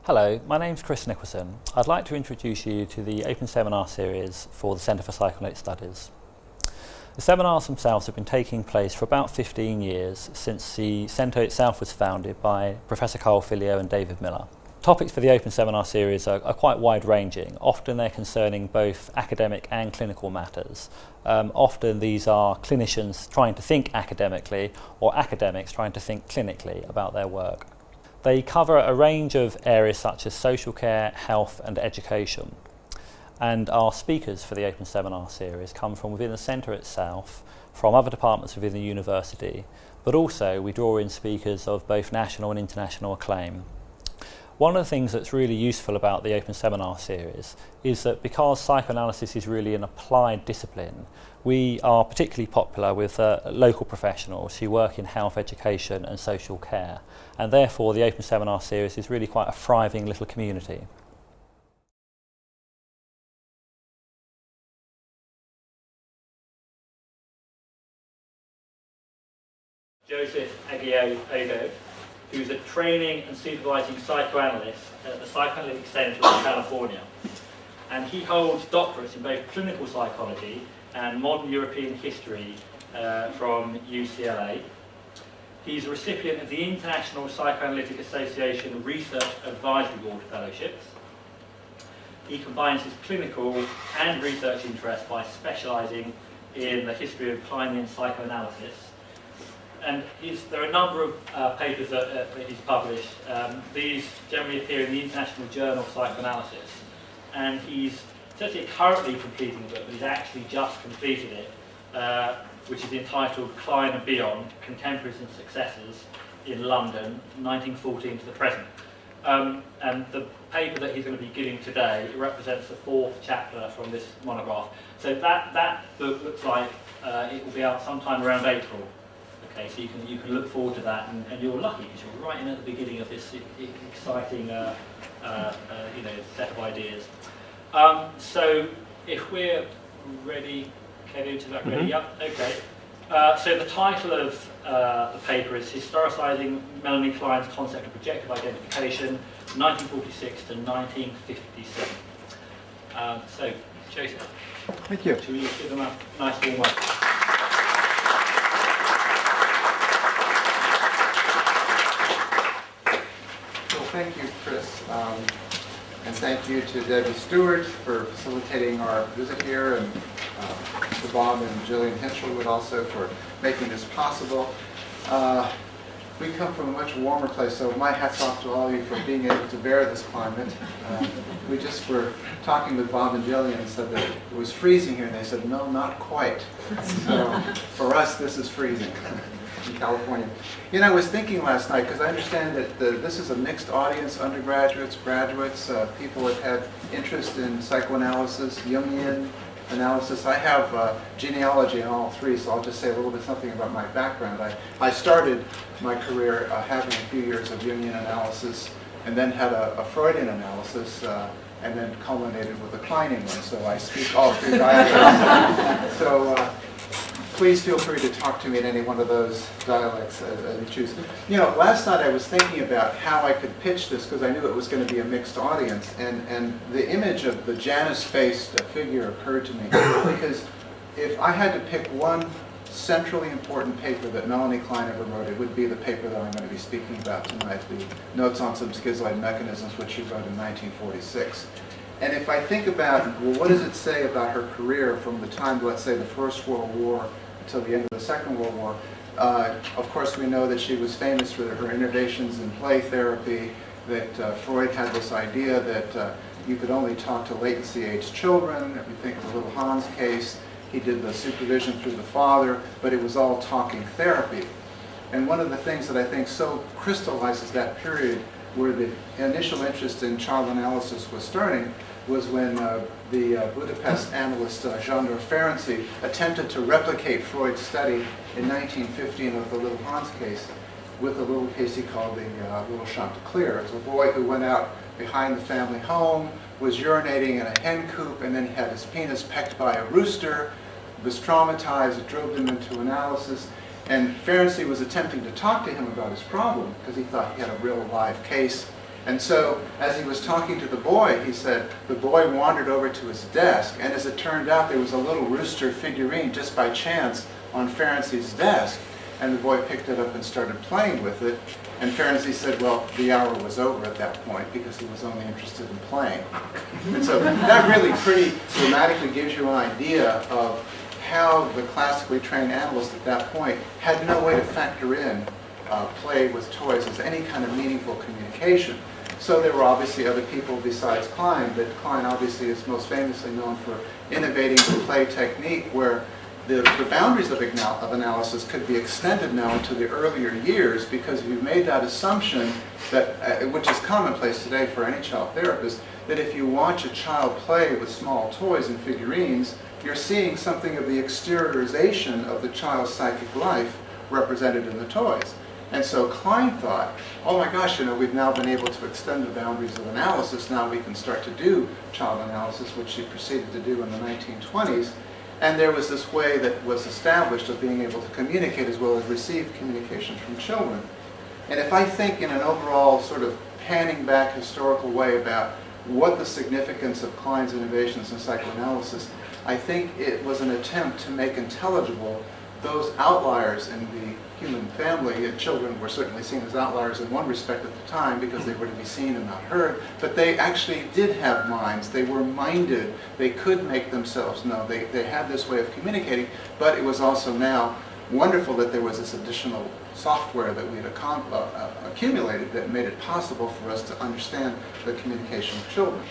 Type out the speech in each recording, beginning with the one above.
Hello, my name's Chris Nicholson. I'd like to introduce you to the Open Seminar Series for the Centre for Psychoanalytic Studies. The seminars themselves have been taking place for about 15 years since the Centre itself was founded by Professor Carl Filio and David Miller. Topics for the Open Seminar Series are quite wide-ranging. Often they're concerning both academic and clinical matters. Often these are clinicians trying to think academically or academics trying to think clinically about their work. They cover a range of areas such as social care, health and education. And our speakers for the Open Seminar Series come from within the centre itself, from other departments within the university, but also we draw in speakers of both national and international acclaim. One of the things that's really useful about the Open Seminar Series is that because psychoanalysis is really an applied discipline, we are particularly popular with local professionals who work in health, education and social care, and therefore the Open Seminar Series is really quite a thriving little community. Joseph Aguayo, who's a training and supervising psychoanalyst at the Psychoanalytic Studies in California. And he holds doctorates in both clinical psychology and modern European history from UCLA. He's a recipient of the International Psychoanalytic Association Research Advisory Board Fellowships. He combines his clinical and research interests by specialising in the history of Kleinian psychoanalysis. And there are a number of papers that he's published. These generally appear in the International Journal of Psychoanalysis. And he's certainly currently completing a book, but he's actually just completed it, which is entitled Klein and Beyond, Contemporaries and Successors in London, 1914 to the Present. And the paper that he's going to be giving today represents the fourth chapter from this monograph. So that book looks like it will be out sometime around April. Okay, so you can look forward to that, and you're lucky because you're right in at the beginning of this exciting set of ideas. So if we're ready, Kevin, is that ready? Yep. Okay. So the title of the paper is Historicizing Melanie Klein's Concept of Projective Identification, 1946 to 1957. So, Joseph. Thank you. Should we give them a nice warm welcome? Thank you, Chris, and thank you to Debbie Stewart for facilitating our visit here, and to Bob and Gillian Hinchelwood also for making this possible. We come from a much warmer place, so my hat's off to all of you for being able to bear this climate. We just were talking with Bob and Gillian and said that it was freezing here, and they said, no, not quite. So for us, this is freezing. In California. You know, I was thinking last night, because I understand that this is a mixed audience, undergraduates, graduates, people that had interest in psychoanalysis, Jungian analysis. I have genealogy in all three, so I'll just say a little bit something about my background. I started my career having a few years of Jungian analysis, and then had a Freudian analysis, and then culminated with a Kleinian one, so I speak all three dialects. So please feel free to talk to me in any one of those dialects as you choose. You know, last night I was thinking about how I could pitch this because I knew it was going to be a mixed audience, and the image of the Janus-faced figure occurred to me because if I had to pick one centrally important paper that Melanie Klein ever wrote, it would be the paper that I'm going to be speaking about tonight, the Notes on some Schizoid Mechanisms, which she wrote in 1946. And if I think about, well, what does it say about her career from the time, let's say, the First World War until the end of the Second World War? Of course, we know that she was famous for her innovations in play therapy, that Freud had this idea that you could only talk to latency-aged children. If you think of the little Hans case, he did the supervision through the father, but it was all talking therapy. And one of the things that I think so crystallizes that period where the initial interest in child analysis was starting was when the Budapest analyst Sándor Ferenczi attempted to replicate Freud's study in 1915 of the little Hans case with a little case he called the little Chanticleer. It was a boy who went out behind the family home, was urinating in a hen coop, and then he had his penis pecked by a rooster, was traumatized, it drove him into analysis. And Ferenczi was attempting to talk to him about his problem because he thought he had a real live case. And so, as he was talking to the boy, he said, the boy wandered over to his desk, and as it turned out, there was a little rooster figurine, just by chance, on Ferencz's desk. And the boy picked it up and started playing with it. And Ferenczi said, well, the hour was over at that point because he was only interested in playing. And so that really pretty dramatically gives you an idea of how the classically trained analyst at that point had no way to factor in play with toys as any kind of meaningful communication. So there were obviously other people besides Klein, but Klein obviously is most famously known for innovating the play technique where the boundaries of analysis could be extended now into the earlier years because you've made that assumption that, which is commonplace today for any child therapist, that if you watch a child play with small toys and figurines, you're seeing something of the exteriorization of the child's psychic life represented in the toys. And so Klein thought, oh my gosh, we've now been able to extend the boundaries of analysis, now we can start to do child analysis, which he proceeded to do in the 1920s. And there was this way that was established of being able to communicate as well as receive communication from children. And if I think in an overall sort of panning back historical way about what the significance of Klein's innovations in psychoanalysis, I think it was an attempt to make intelligible those outliers in the human family. And children were certainly seen as outliers in one respect at the time because they were to be seen and not heard, but they actually did have minds. They were minded. They could make themselves known. They had this way of communicating, but it was also now wonderful that there was this additional software that we had accumulated that made it possible for us to understand the communication of children.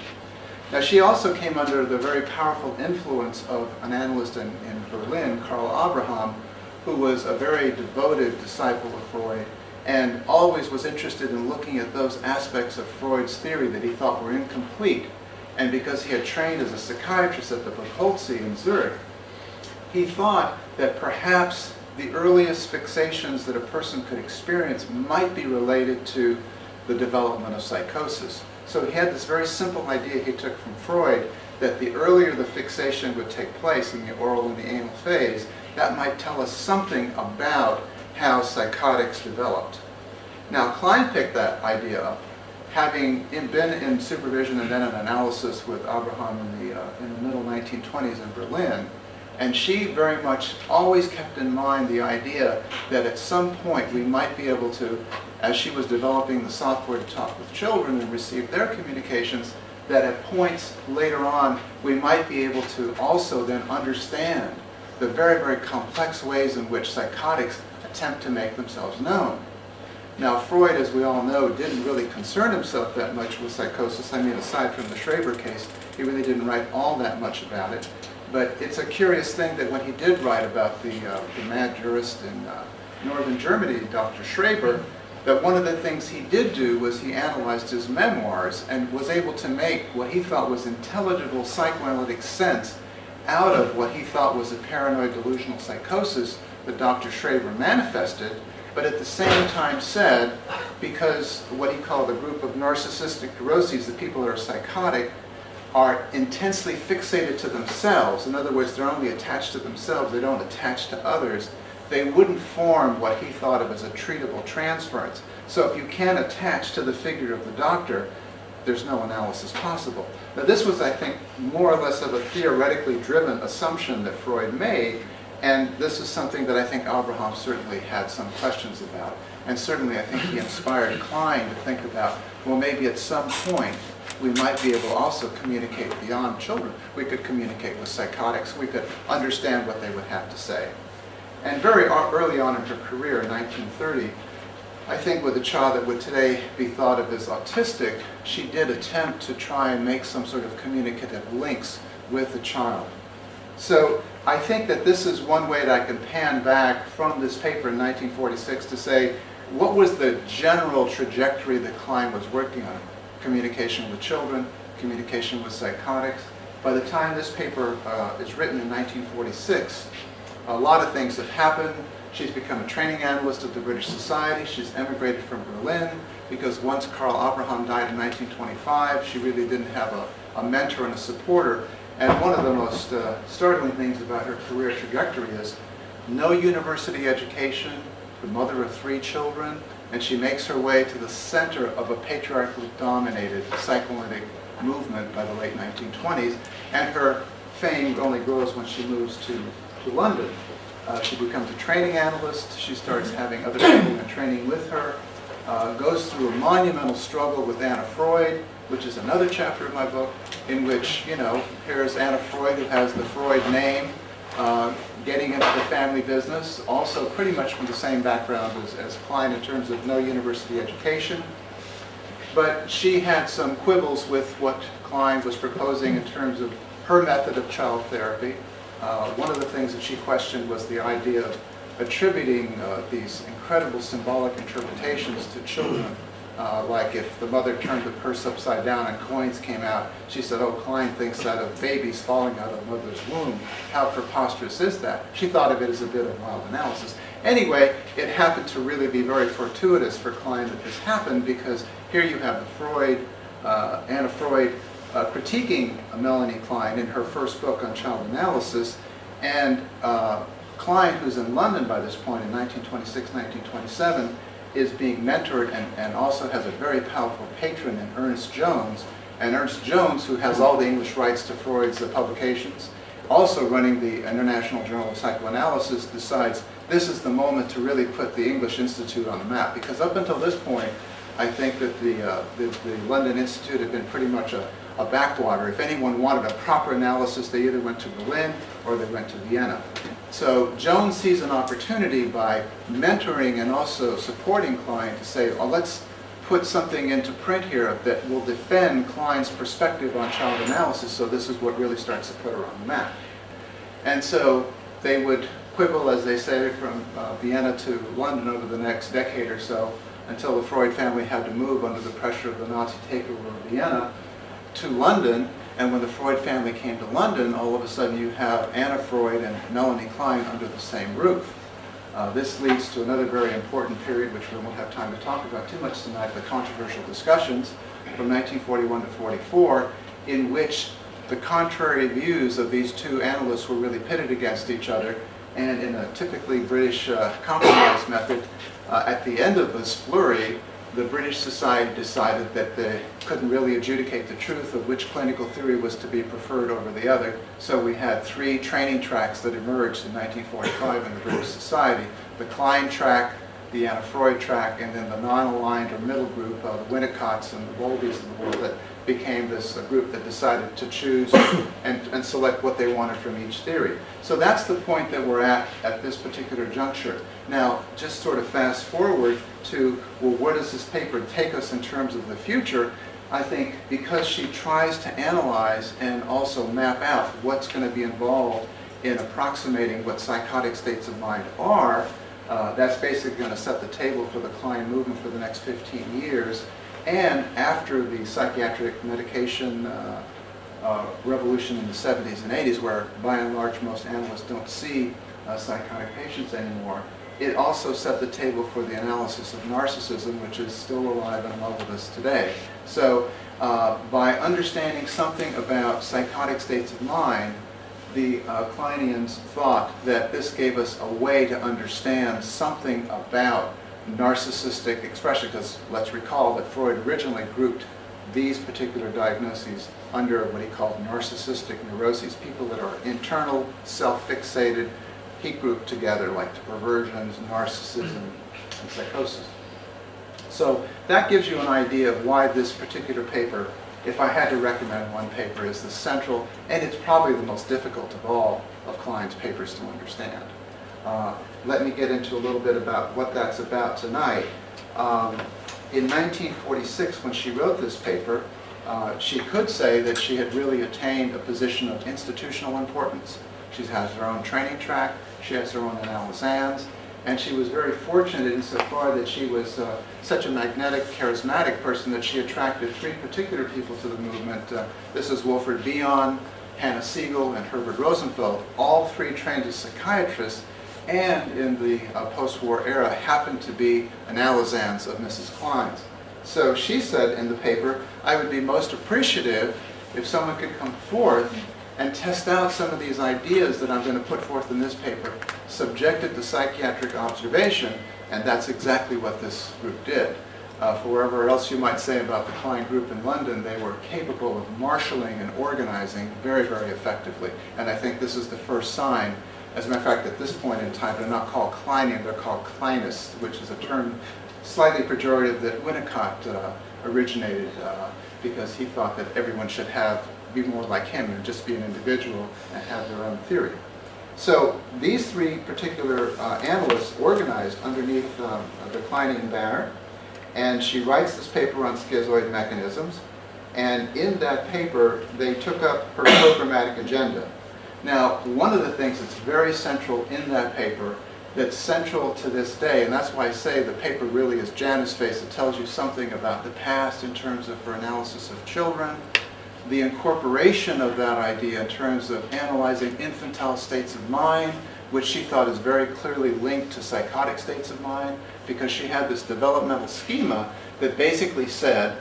Now, she also came under the very powerful influence of an analyst in Berlin, Karl Abraham, who was a very devoted disciple of Freud and always was interested in looking at those aspects of Freud's theory that he thought were incomplete. And because he had trained as a psychiatrist at the Buchholz in Zurich, he thought that perhaps the earliest fixations that a person could experience might be related to the development of psychosis. So he had this very simple idea he took from Freud that the earlier the fixation would take place in the oral and the anal phase, that might tell us something about how psychotics developed. Now, Klein picked that idea up, having been in supervision and then an analysis with Abraham in the middle 1920s in Berlin. And she very much always kept in mind the idea that at some point we might be able to, as she was developing the software to talk with children and receive their communications, that at points later on we might be able to also then understand the very, very complex ways in which psychotics attempt to make themselves known. Now, Freud, as we all know, didn't really concern himself that much with psychosis. I mean, aside from the Schreber case, he really didn't write all that much about it. But it's a curious thing that when he did write about the mad jurist in northern Germany, Dr. Schreber, that one of the things he did do was he analyzed his memoirs and was able to make what he thought was intelligible psychoanalytic sense out of what he thought was a paranoid delusional psychosis that Dr. Schreber manifested, but at the same time said, because what he called a group of narcissistic neuroses, the people that are psychotic, are intensely fixated to themselves. In other words, they're only attached to themselves, they don't attach to others. They wouldn't form what he thought of as a treatable transference. So if you can't attach to the figure of the doctor, there's no analysis possible. Now, this was, I think, more or less of a theoretically driven assumption that Freud made, and this is something that I think Abraham certainly had some questions about. And certainly I think he inspired Klein to think about, well, maybe at some point we might be able to also communicate beyond children. We could communicate with psychotics. We could understand what they would have to say. And very early on in her career, in 1930, I think with a child that would today be thought of as autistic, she did attempt to try and make some sort of communicative links with the child. So I think that this is one way that I can pan back from this paper in 1946 to say, what was the general trajectory that Klein was working on? Communication with children, communication with psychotics. By the time this paper is written in 1946, a lot of things have happened. She's become a training analyst at the British Society. She's emigrated from Berlin because once Karl Abraham died in 1925, she really didn't have a mentor and a supporter. And one of the most startling things about her career trajectory is no university education, the mother of 3 children, and she makes her way to the center of a patriarchally dominated psychoanalytic movement by the late 1920s, and her fame only grows when she moves to London. She becomes a training analyst. She starts having other people in training with her, goes through a monumental struggle with Anna Freud, which is another chapter of my book, in which, you know, here's Anna Freud, who has the Freud name, getting into the family business, also pretty much from the same background as Klein in terms of no university education. But she had some quibbles with what Klein was proposing in terms of her method of child therapy. One of the things that she questioned was the idea of attributing these incredible symbolic interpretations to children. Like if the mother turned the purse upside down and coins came out, she said, oh, Klein thinks that of babies falling out of the mother's womb. How preposterous is that? She thought of it as a bit of wild analysis. Anyway, it happened to really be very fortuitous for Klein that this happened, because here you have the Freud, Anna Freud, critiquing Melanie Klein in her first book on child analysis, and Klein, who's in London by this point in 1926, 1927, is being mentored and also has a very powerful patron in Ernest Jones. And Ernest Jones, who has all the English rights to Freud's publications, also running the International Journal of Psychoanalysis, decides this is the moment to really put the English Institute on the map. Because up until this point, I think that the London Institute had been pretty much a backwater. If anyone wanted a proper analysis, they either went to Berlin or they went to Vienna. So Jones sees an opportunity by mentoring and also supporting Klein to say, oh, let's put something into print here that will defend Klein's perspective on child analysis, so this is what really starts to put her on the map. And so they would quibble, as they say, from Vienna to London over the next decade or so, until the Freud family had to move under the pressure of the Nazi takeover of Vienna to London. And when the Freud family came to London, all of a sudden you have Anna Freud and Melanie Klein under the same roof. This leads to another very important period, which we won't have time to talk about too much tonight, the controversial discussions from 1941 to 44, in which the contrary views of these two analysts were really pitted against each other. And in a typically British compromise method, at the end of this flurry, the British Society decided that they couldn't really adjudicate the truth of which clinical theory was to be preferred over the other. So we had 3 training tracks that emerged in 1945 in the British Society: the Klein track, the Anna Freud track, and then the non-aligned or middle group, the Winnicotts and the Boldys of the world, that became this group that decided to choose and select what they wanted from each theory. So that's the point that we're at this particular juncture. Now, just sort of fast forward to, well, where does this paper take us in terms of the future? I think because she tries to analyze and also map out what's going to be involved in approximating what psychotic states of mind are, that's basically going to set the table for the Klein movement for the next 15 years. And after the psychiatric medication revolution in the 70s and 80s, where by and large most analysts don't see psychotic patients anymore, it also set the table for the analysis of narcissism, which is still alive and well with us today. So by understanding something about psychotic states of mind, the Kleinians thought that this gave us a way to understand something about narcissistic expression, because let's recall that Freud originally grouped these particular diagnoses under what he called narcissistic neuroses, people that are internal, self-fixated. He grouped together like perversions, narcissism, and psychosis. So that gives you an idea of why this particular paper, if I had to recommend one paper, is the central, and it's probably the most difficult of all of Klein's papers to understand. Let me get into a little bit about what that's about tonight. In 1946, when she wrote this paper, she could say that she had really attained a position of institutional importance. She has her own training track, she has her own analysans, and she was very fortunate insofar that she was such a magnetic, charismatic person that she attracted 3 particular people to the movement. This is Wilfred Bion, Hannah Siegel, and Herbert Rosenfeld, all 3 trained as psychiatrists, and in the post-war era happened to be analysans of Mrs. Klein's. So she said in the paper, I would be most appreciative if someone could come forth and test out some of these ideas that I'm going to put forth in this paper, subjected to psychiatric observation, and that's exactly what this group did. For wherever else you might say about the Klein group in London, they were capable of marshalling and organizing very, very effectively. And I think this is the first sign. As a matter of fact, at this point in time, they're not called Kleinian, they're called Kleinists, which is a term slightly pejorative that Winnicott originated because he thought that everyone should be more like him and just be an individual and have their own theory. So these three particular analysts organized underneath the Kleinian banner, and she writes this paper on schizoid mechanisms, and in that paper they took up her programmatic agenda. Now, one of the things that's very central in that paper, that's central to this day, and that's why I say the paper really is Janus face. It tells you something about the past in terms of her analysis of children, the incorporation of that idea in terms of analyzing infantile states of mind, which she thought is very clearly linked to psychotic states of mind, because she had this developmental schema that basically said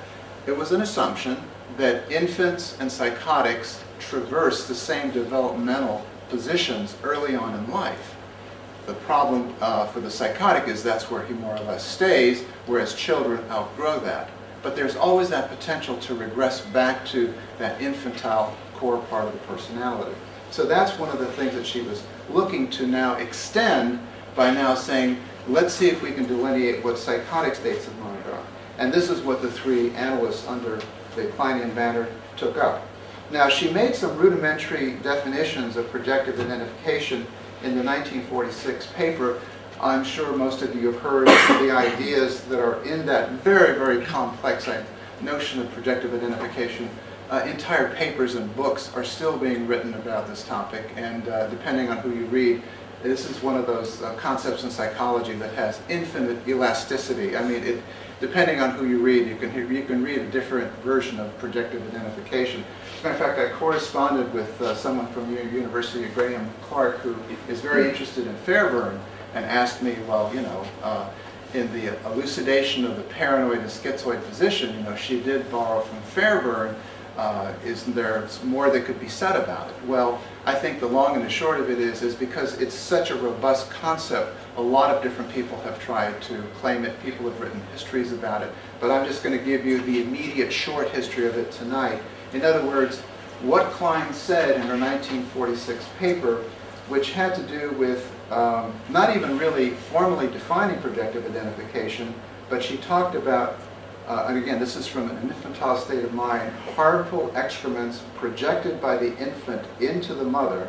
it was an assumption that infants and psychotics traverse the same developmental positions early on in life. The problem for the psychotic is that's where he more or less stays, whereas children outgrow that. But there's always that potential to regress back to that infantile core part of the personality. So that's one of the things that she was looking to now extend by now saying, let's see if we can delineate what psychotic states of mind are. And this is what the three analysts under the Kleinian banner took up. Now, she made some rudimentary definitions of projective identification in the 1946 paper. I'm sure most of you have heard of the ideas that are in that very, very complex notion of projective identification. Entire papers and books are still being written about this topic, and depending on who you read, this is one of those concepts in psychology that has infinite elasticity. I mean, depending on who you read, you can read a different version of projective identification. As a matter of fact, I corresponded with someone from University of Graham Clark who is very interested in Fairbairn, and asked me, well, you know, in the elucidation of the paranoid and schizoid position, you know, she did borrow from Fairbairn. Isn't there more that could be said about it? Well, I think the long and the short of it is because it's such a robust concept, a lot of different people have tried to claim it. People have written histories about it. But I'm just going to give you the immediate short history of it tonight. In other words, what Klein said in her 1946 paper, which had to do with not even really formally defining projective identification, but she talked about, and again, this is from an infantile state of mind, harmful excrements projected by the infant into the mother,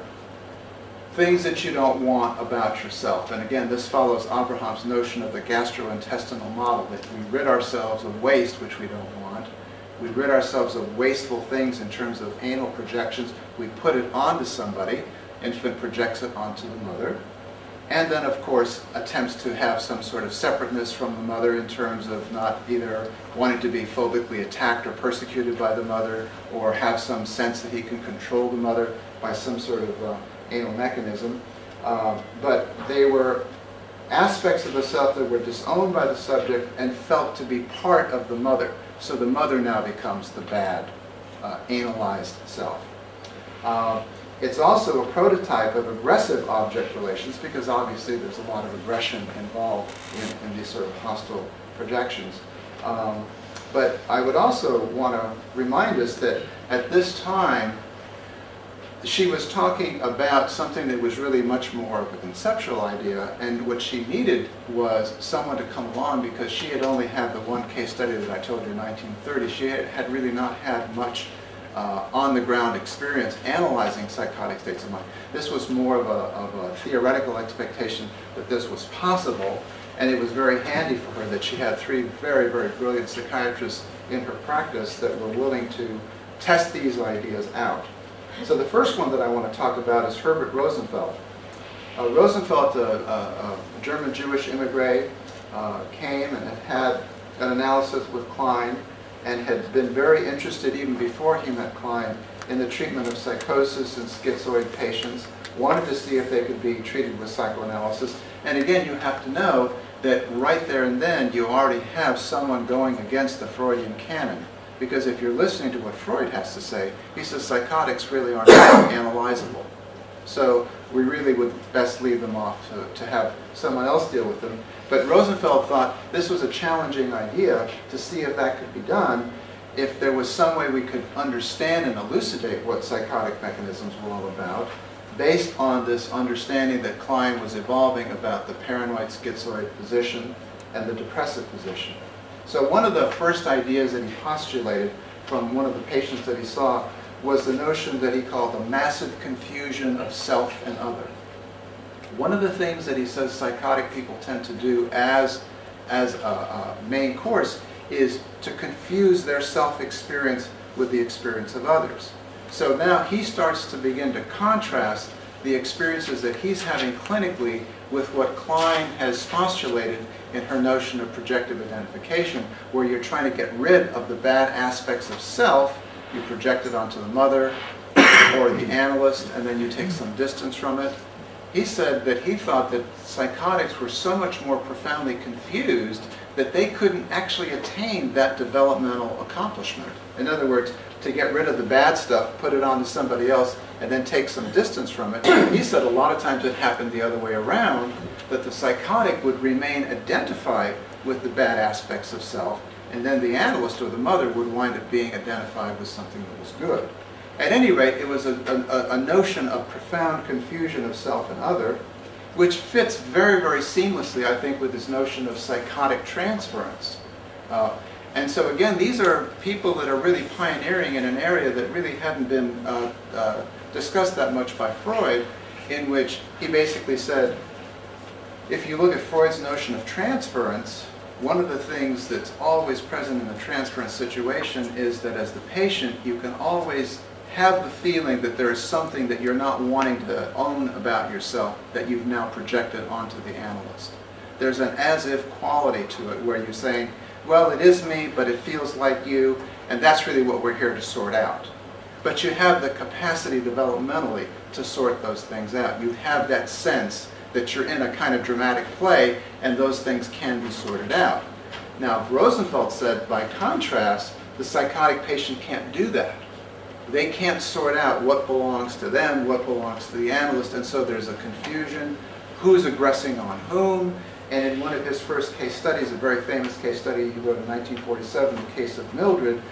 things that you don't want about yourself. And again, this follows Abraham's notion of the gastrointestinal model, that we rid ourselves of waste, which we don't want. We rid ourselves of wasteful things in terms of anal projections. We put it onto somebody. Infant projects it onto the mother. And then, of course, attempts to have some sort of separateness from the mother in terms of not either wanting to be phobically attacked or persecuted by the mother, or have some sense that he can control the mother by some sort of anal mechanism. But they were aspects of the self that were disowned by the subject and felt to be part of the mother. So the mother now becomes the bad, analyzed self. It's also a prototype of aggressive object relations, because obviously there's a lot of aggression involved in these sort of hostile projections. But I would also want to remind us that at this time, she was talking about something that was really much more of a conceptual idea, and what she needed was someone to come along, because she had only had the one case study that I told you in 1930. She had really not had much on-the-ground experience analyzing psychotic states of mind. This was more of a theoretical expectation that this was possible, and it was very handy for her that she had three very, very brilliant psychiatrists in her practice that were willing to test these ideas out. So the first one that I want to talk about is Herbert Rosenfeld. Rosenfeld, a German Jewish immigrant, came and had an analysis with Klein, and had been very interested even before he met Klein in the treatment of psychosis in schizoid patients, wanted to see if they could be treated with psychoanalysis. And again, you have to know that right there and then you already have someone going against the Freudian canon, Because if you're listening to what Freud has to say, he says psychotics really aren't analyzable. So we really would best leave them off to have someone else deal with them. But Rosenfeld thought this was a challenging idea to see if that could be done, if there was some way we could understand and elucidate what psychotic mechanisms were all about, based on this understanding that Klein was evolving about the paranoid schizoid position and the depressive position. So one of the first ideas that he postulated from one of the patients that he saw was the notion that he called the massive confusion of self and other. One of the things that he says psychotic people tend to do as a main course is to confuse their self-experience with the experience of others. So now he starts to begin to contrast the experiences that he's having clinically with what Klein has postulated in her notion of projective identification, where you're trying to get rid of the bad aspects of self, you project it onto the mother or the analyst, and then you take some distance from it. He said that he thought that psychotics were so much more profoundly confused that they couldn't actually attain that developmental accomplishment. In other words, to get rid of the bad stuff, put it onto somebody else, and then take some distance from it. He said a lot of times it happened the other way around, that the psychotic would remain identified with the bad aspects of self, and then the analyst or the mother would wind up being identified with something that was good. At any rate, it was a notion of profound confusion of self and other, which fits very, very seamlessly, I think, with this notion of psychotic transference. And so again, these are people that are really pioneering in an area that really hadn't been discussed that much by Freud, in which he basically said, if you look at Freud's notion of transference, one of the things that's always present in the transference situation is that as the patient, you can always have the feeling that there is something that you're not wanting to own about yourself that you've now projected onto the analyst. There's an as-if quality to it where you're saying, well, it is me, but it feels like you, and that's really what we're here to sort out. But you have the capacity developmentally to sort those things out. You have that sense that you're in a kind of dramatic play, and those things can be sorted out. Now, Rosenfeld said, by contrast, the psychotic patient can't do that. They can't sort out what belongs to them, what belongs to the analyst, and so there's a confusion, who's aggressing on whom. And in one of his first case studies, a very famous case study he wrote in 1947, the case of Mildred,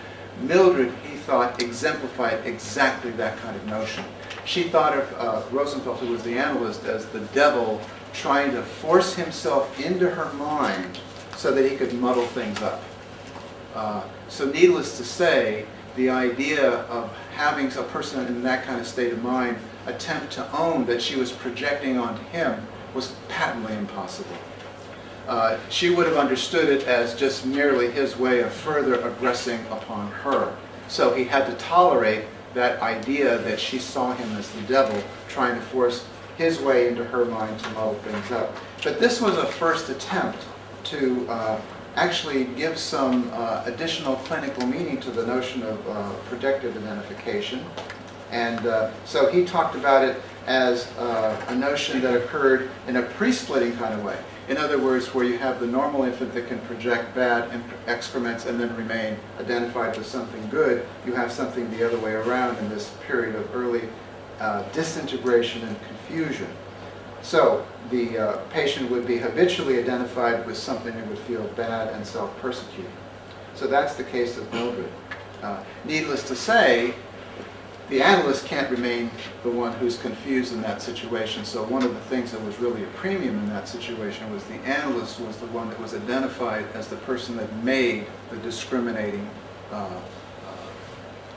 he thought, exemplified exactly that kind of notion. She thought of Rosenfeld, who was the analyst, as the devil trying to force himself into her mind so that he could muddle things up. So needless to say, the idea of having a person in that kind of state of mind attempt to own that she was projecting onto him was patently impossible. She would have understood it as just merely his way of further aggressing upon her. So he had to tolerate that idea that she saw him as the devil trying to force his way into her mind to muddle things up. But this was a first attempt to actually give some additional clinical meaning to the notion of projective identification. And so he talked about it as a notion that occurred in a pre-splitting kind of way. In other words, where you have the normal infant that can project bad excrements and then remain identified with something good, you have something the other way around in this period of early disintegration and confusion. So the patient would be habitually identified with something that would feel bad and self-persecuting. So that's the case of Mildred. Needless to say, the analyst can't remain the one who's confused in that situation. So one of the things that was really a premium in that situation was the analyst was the one that was identified as the person that made the discriminating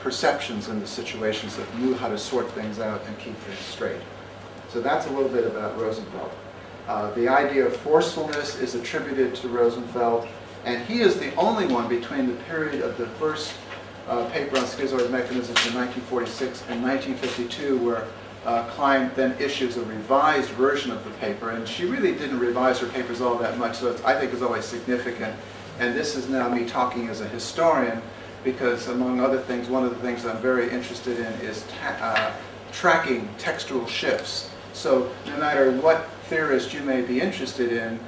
perceptions in the situations, that knew how to sort things out and keep things straight. So that's a little bit about Rosenfeld. The idea of forcefulness is attributed to Rosenfeld, and he is the only one between the period of the first paper on schizoid mechanisms in 1946 and 1952, where Klein then issues a revised version of the paper, and she really didn't revise her papers all that much, so I think it's always significant. And this is now me talking as a historian, because among other things, one of the things I'm very interested in is tracking textual shifts. So no matter what theorist you may be interested in,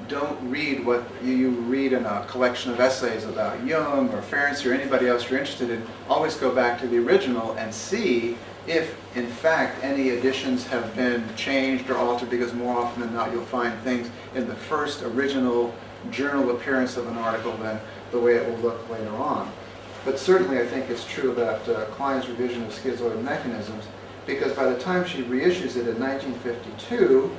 Don't read what you read in a collection of essays about Jung or Ferenczi or anybody else you're interested in. Always go back to the original and see if, in fact, any additions have been changed or altered, because more often than not you'll find things in the first original journal appearance of an article than the way it will look later on. But certainly I think it's true about Klein's revision of schizoid mechanisms, because by the time she reissues it in 1952,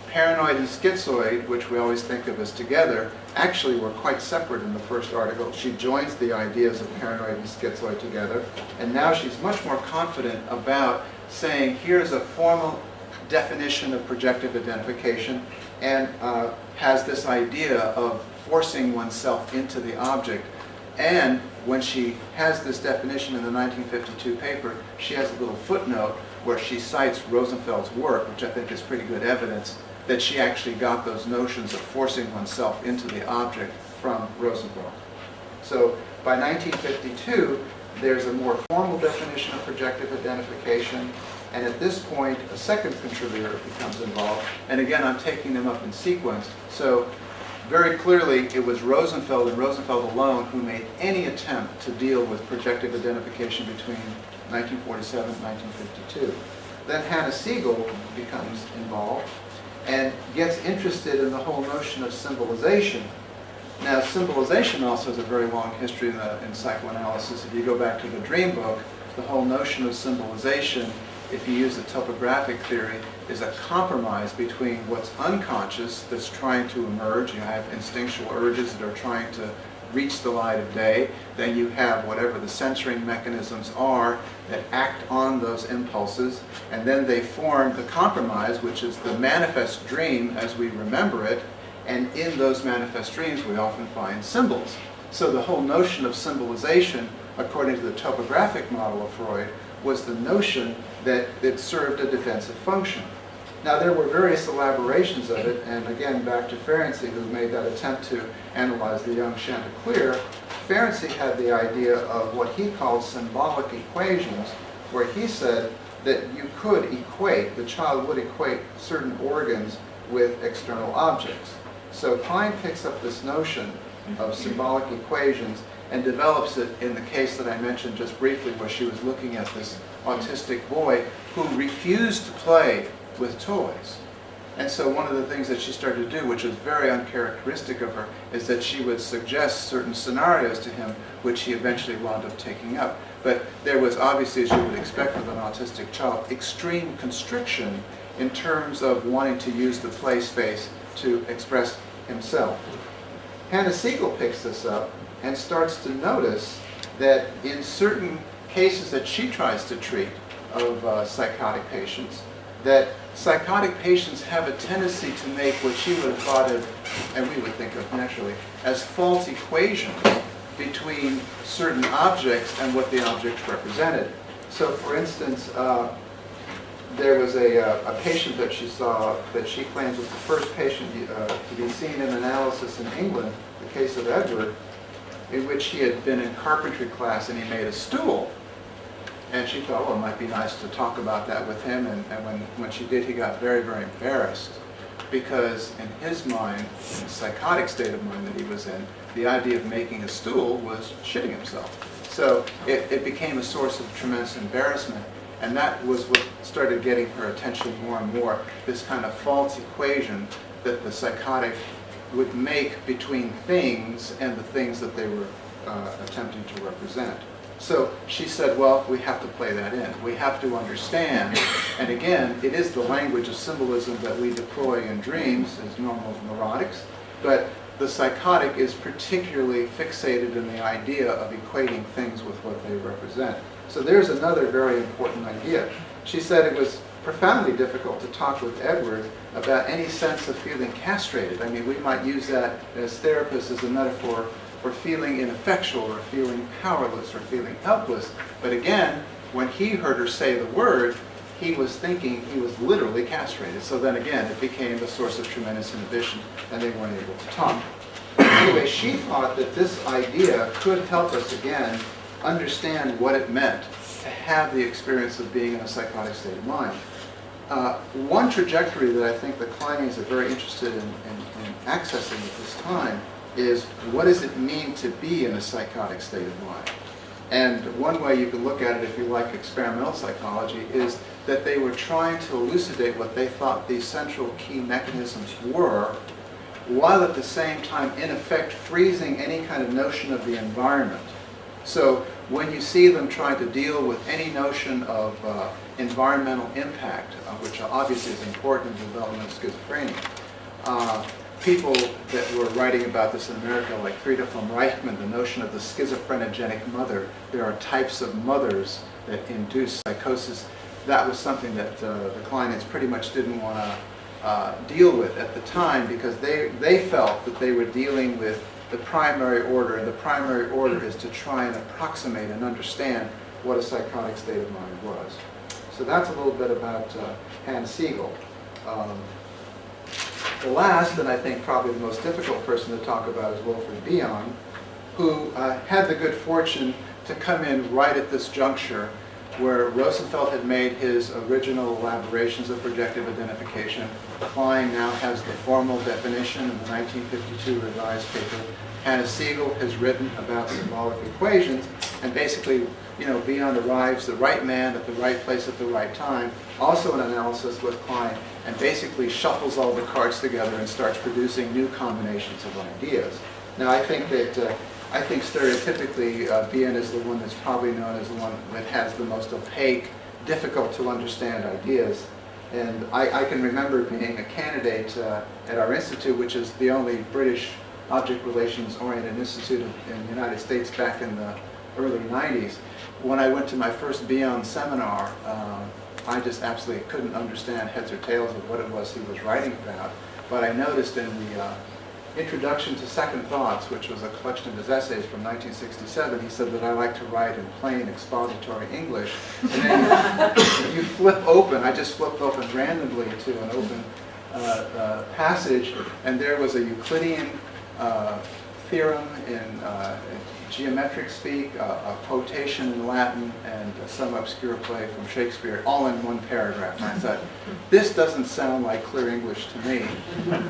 paranoid and schizoid, which we always think of as together, actually were quite separate in the first article. She joins the ideas of paranoid and schizoid together, and now she's much more confident about saying, here's a formal definition of projective identification, and has this idea of forcing oneself into the object. And when she has this definition in the 1952 paper, she has a little footnote where she cites Rosenfeld's work, which I think is pretty good evidence that she actually got those notions of forcing oneself into the object from Rosenfeld. So by 1952, there's a more formal definition of projective identification, and at this point, a second contributor becomes involved. And again, I'm taking them up in sequence. So very clearly, it was Rosenfeld and Rosenfeld alone who made any attempt to deal with projective identification between 1947 and 1952. Then Hannah Siegel becomes involved and gets interested in the whole notion of symbolization. Now, symbolization also has a very long history in psychoanalysis. If you go back to the Dream Book, the whole notion of symbolization, if you use the topographic theory, is a compromise between what's unconscious that's trying to emerge. You have instinctual urges that are trying to reach the light of day. Then you have whatever the censoring mechanisms are that act on those impulses. And then they form the compromise, which is the manifest dream as we remember it. And in those manifest dreams, we often find symbols. So the whole notion of symbolization, according to the topographic model of Freud, was the notion that it served a defensive function. Now, there were various elaborations of it, and again, back to Ferenczi, who made that attempt to analyze the young Chanticleer. Ferenczi had the idea of what he called symbolic equations, where he said that you could equate, the child would equate certain organs with external objects. So Klein picks up this notion of symbolic equations and develops it in the case that I mentioned just briefly, where she was looking at this autistic boy who refused to play with toys. And so one of the things that she started to do, which was very uncharacteristic of her, is that she would suggest certain scenarios to him, which he eventually wound up taking up. But there was obviously, as you would expect with an autistic child, extreme constriction in terms of wanting to use the play space to express himself. Hannah Siegel picks this up and starts to notice that in certain cases that she tries to treat of psychotic patients, that psychotic patients have a tendency to make what she would have thought of, and we would think of naturally, as false equations between certain objects and what the objects represented. So for instance, there was a patient that she saw that she claims was the first patient to be seen in analysis in England, the case of Edward, in which he had been in carpentry class and he made a stool. And she thought, well, it might be nice to talk about that with him. And when she did, he got very, very embarrassed, because in his mind, in the psychotic state of mind that he was in, the idea of making a stool was shitting himself. So it became a source of tremendous embarrassment. And that was what started getting her attention more and more, this kind of false equation that the psychotic would make between things and the things that they were attempting to represent. So she said, well, we have to play that in. We have to understand. And again, it is the language of symbolism that we deploy in dreams as normal neurotics. But the psychotic is particularly fixated in the idea of equating things with what they represent. So there's another very important idea. She said it was profoundly difficult to talk with Edward about any sense of feeling castrated. I mean, we might use that as therapists as a metaphor for feeling ineffectual or feeling powerless or feeling helpless. But again, when he heard her say the word, he was thinking he was literally castrated. So then again, it became a source of tremendous inhibition, and they weren't able to talk. Anyway, she thought that this idea could help us again understand what it meant to have the experience of being in a psychotic state of mind. One trajectory that I think the Kleinians are very interested in accessing at this time is, what does it mean to be in a psychotic state of mind? And one way you can look at it, if you like experimental psychology, is that they were trying to elucidate what they thought these central key mechanisms were, while at the same time, in effect, freezing any kind of notion of the environment. So when you see them trying to deal with any notion of environmental impact, which obviously is important in the development of schizophrenia, people that were writing about this in America, like Frieda von Reichmann, the notion of the schizophrenogenic mother, there are types of mothers that induce psychosis. That was something that the Kleinians pretty much didn't want to deal with at the time, because they felt that they were dealing with the primary order, and the primary order is to try and approximate and understand what a psychotic state of mind was. So that's a little bit about Hans Siegel. The last, and I think probably the most difficult person to talk about, is Wilfred Bion, who had the good fortune to come in right at this juncture where Rosenfeld had made his original elaborations of projective identification. Klein now has the formal definition in the 1952 revised paper. Hans Siegel has written about symbolic equations, and basically, Bion arrives the right man at the right place at the right time, also an analysis with Klein, and basically shuffles all the cards together and starts producing new combinations of ideas. Now, I think that stereotypically, Bion is the one that's probably known as the one that has the most opaque, difficult to understand ideas. And I can remember being a candidate at our institute, which is the only British object relations oriented institute in the United States back in the early 90s. When I went to my first Bion seminar, I just absolutely couldn't understand heads or tails of what it was he was writing about. But I noticed in the Introduction to Second Thoughts, which was a collection of his essays from 1967, he said that I like to write in plain expository English. And then you flip open, I just flipped open randomly to an open passage, and there was a Euclidean theorem in geometric speak, a quotation in Latin, and some obscure play from Shakespeare, all in one paragraph. And I thought, this doesn't sound like clear English to me.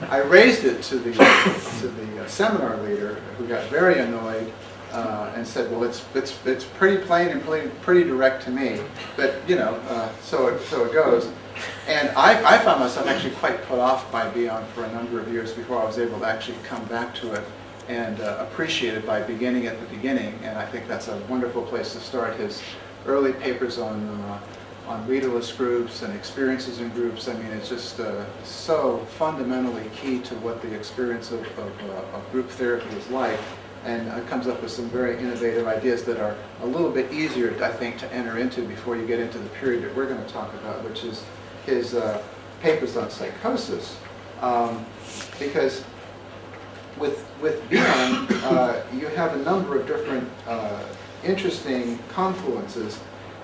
I raised it to the seminar leader, who got very annoyed and said, well, it's pretty plain and pretty direct to me, but so it goes. And I found myself actually quite put off by Bion for a number of years before I was able to actually come back to it and appreciate it by beginning at the beginning. And I think that's a wonderful place to start. His early papers on readerless groups and experiences in groups, I mean, it's just so fundamentally key to what the experience of group therapy is like. And comes up with some very innovative ideas that are a little bit easier, I think, to enter into before you get into the period that we're going to talk about, which is his papers on psychosis. Because with Bion, you have a number of different interesting confluences.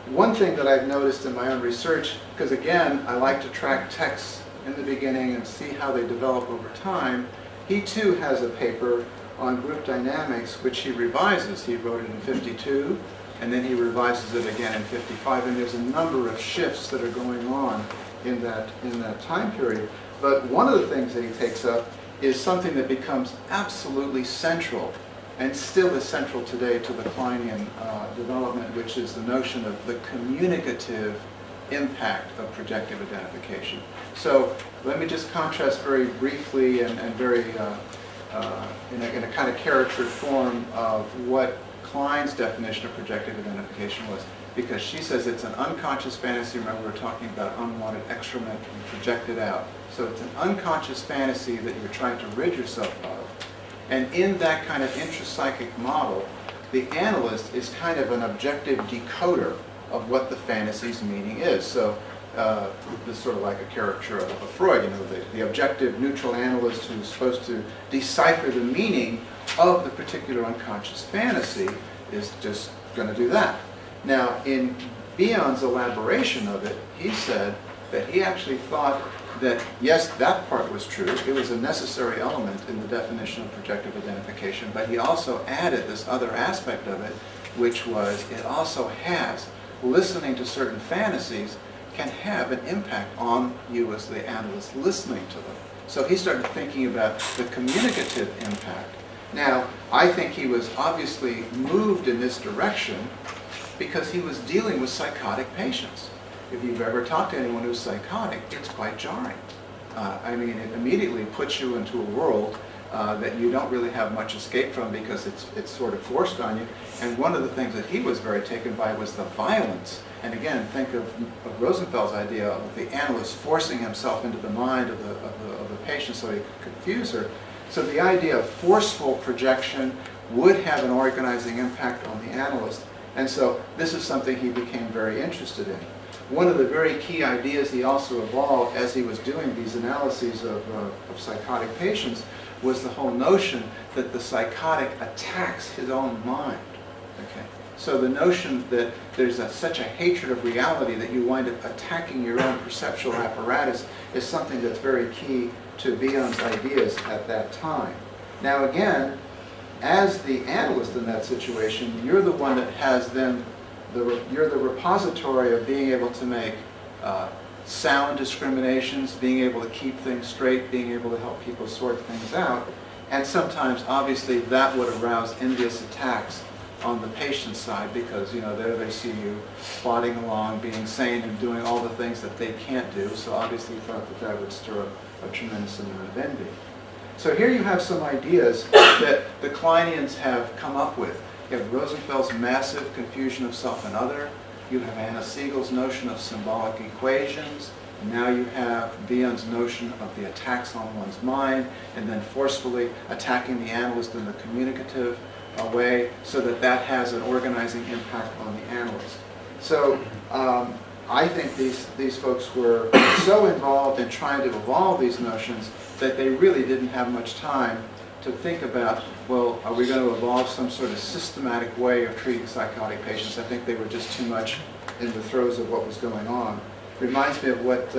One thing that I've noticed in my own research, because again, I like to track texts in the beginning and see how they develop over time, he too has a paper on group dynamics, which he revises. He wrote it in 52, and then he revises it again in 55, and there's a number of shifts that are going on in that time period. But one of the things that he takes up is something that becomes absolutely central, and still is central today to the Kleinian development, which is the notion of the communicative impact of projective identification. So let me just contrast very briefly and very in a kind of caricature form of what Klein's definition of projective identification was, because she says it's an unconscious fantasy. Remember, we're talking about unwanted excrement and projected out. So it's an unconscious fantasy that you're trying to rid yourself of. And in that kind of intrapsychic model, the analyst is kind of an objective decoder of what the fantasy's meaning is. So this is sort of like a caricature of Freud, the objective neutral analyst who's supposed to decipher the meaning of the particular unconscious fantasy is just going to do that. Now, in Bion's elaboration of it, he said that he actually thought that, yes, that part was true. It was a necessary element in the definition of projective identification, but he also added this other aspect of it, which was it also has, listening to certain fantasies, can have an impact on you as the analyst listening to them. So he started thinking about the communicative impact. Now, I think he was obviously moved in this direction because he was dealing with psychotic patients. If you've ever talked to anyone who's psychotic, it's quite jarring. I mean, it immediately puts you into a world that you don't really have much escape from because it's sort of forced on you. And one of the things that he was very taken by was the violence. And again, think of Rosenfeld's idea of the analyst forcing himself into the mind of the patient so he could confuse her. So the idea of forceful projection would have an organizing impact on the analyst. And so this is something he became very interested in. One of the very key ideas he also evolved as he was doing these analyses of psychotic patients was the whole notion that the psychotic attacks his own mind. Okay? So the notion that there's such a hatred of reality that you wind up attacking your own perceptual apparatus is something that's very key to Bion's ideas at that time. Now again, as the analyst in that situation, you're the one that has then, you're the repository of being able to make sound discriminations, being able to keep things straight, being able to help people sort things out. And sometimes, obviously, that would arouse envious attacks on the patient's side because, you know, there they see you plodding along, being sane and doing all the things that they can't do. So obviously, you thought that that would stir up a tremendous amount of envy. So here you have some ideas that the Kleinians have come up with. You have Rosenfeld's massive confusion of self and other. You have Anna Siegel's notion of symbolic equations. Now you have Bion's notion of the attacks on one's mind, and then forcefully attacking the analyst in the communicative way, so that that has an organizing impact on the analyst. So I think these folks were so involved in trying to evolve these notions that they really didn't have much time to think about, well, are we going to evolve some sort of systematic way of treating psychotic patients? I think they were just too much in the throes of what was going on. It reminds me of what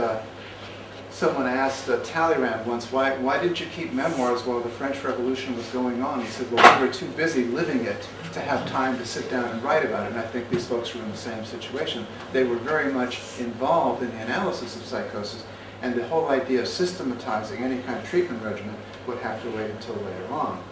someone asked Talleyrand once, why didn't you keep memoirs while the French Revolution was going on? He said, well, we were too busy living it to have time to sit down and write about it. And I think these folks were in the same situation. They were very much involved in the analysis of psychosis, and the whole idea of systematizing any kind of treatment regimen would have to wait until later on.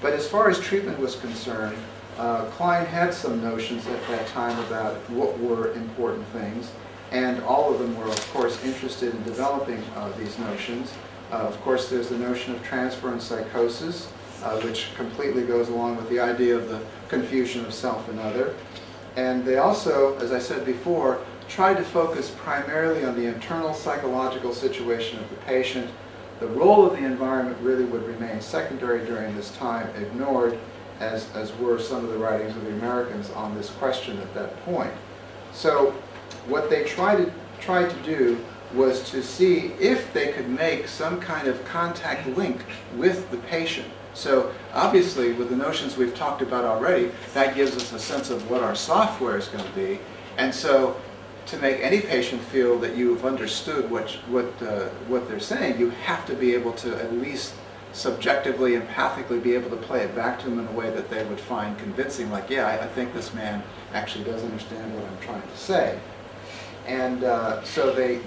But as far as treatment was concerned, Klein had some notions at that time about what were important things, and all of them were, of course, interested in developing these notions. Of course, there's the notion of transference psychosis, which completely goes along with the idea of the confusion of self and other. And they also, as I said before, tried to focus primarily on the internal psychological situation of the patient. The role of the environment really would remain secondary during this time, ignored, as were some of the writings of the Americans on this question at that point. So what they tried to do was to see if they could make some kind of contact link with the patient. So obviously, with the notions we've talked about already, that gives us a sense of what our software is going to be. And so to make any patient feel that you've understood what they're saying, you have to be able to at least subjectively, empathically be able to play it back to them in a way that they would find convincing, like, yeah, I think this man actually does understand what I'm trying to say. And so they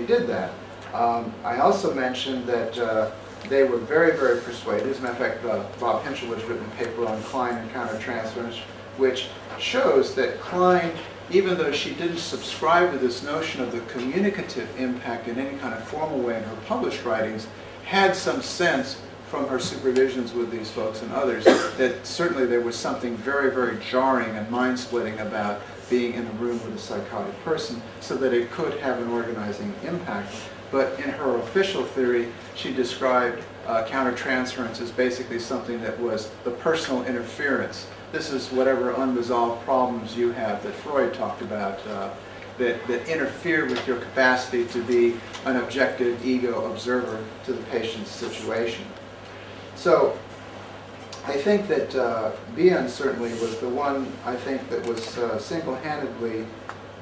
did that. I also mentioned that they were very, very persuaded. As a matter of fact, Bob Hinchell has written a paper on Klein and countertransference, which shows that Klein, even though she didn't subscribe to this notion of the communicative impact in any kind of formal way in her published writings, had some sense from her supervisions with these folks and others that certainly there was something very, very jarring and mind-splitting about being in a room with a psychotic person, so that it could have an organizing impact. But in her official theory, she described countertransference as basically something that was the personal interference. This is whatever unresolved problems you have that Freud talked about, that interfere with your capacity to be an objective ego observer to the patient's situation. So I think that Bion certainly was the one, I think, that was single-handedly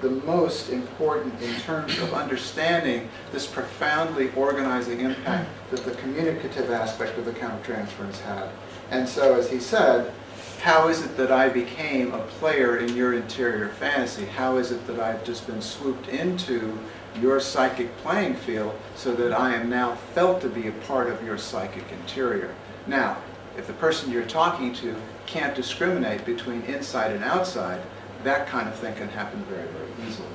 the most important in terms of understanding this profoundly organizing impact that the communicative aspect of the countertransference had. And so, as he said, how is it that I became a player in your interior fantasy? How is it that I've just been swooped into your psychic playing field so that I am now felt to be a part of your psychic interior? Now, if the person you're talking to can't discriminate between inside and outside, that kind of thing can happen very, very easily.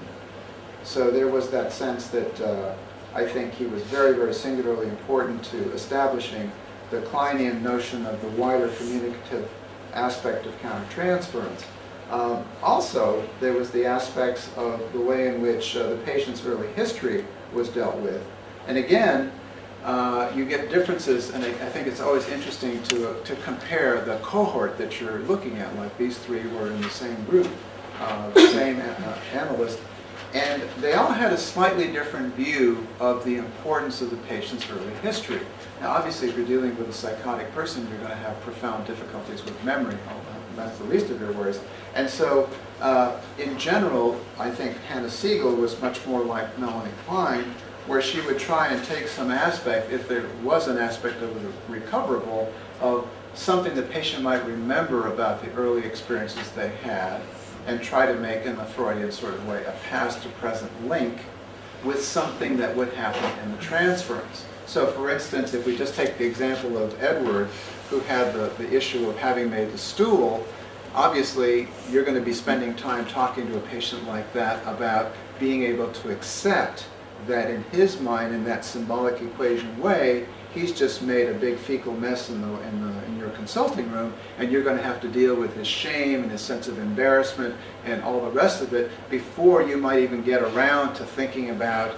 So there was that sense that I think he was very, very singularly important to establishing the Kleinian notion of the wider communicative aspect of countertransference. Also, there was the aspects of the way in which the patient's early history was dealt with. And again, you get differences, and I think it's always interesting to compare the cohort that you're looking at, like these three were in the same group, the same analyst, and they all had a slightly different view of the importance of the patient's early history. Now, obviously, if you're dealing with a psychotic person, you're going to have profound difficulties with memory. That's the least of your worries. And so, in general, I think Hannah Siegel was much more like Melanie Klein, where she would try and take some aspect, if there was an aspect of the recoverable, of something the patient might remember about the early experiences they had, and try to make, in a Freudian sort of way, a past to present link with something that would happen in the transference. So for instance, if we just take the example of Edward, who had the issue of having made the stool, obviously you're going to be spending time talking to a patient like that about being able to accept that in his mind, in that symbolic equation way, he's just made a big fecal mess in your consulting room, and you're going to have to deal with his shame and his sense of embarrassment and all the rest of it before you might even get around to thinking about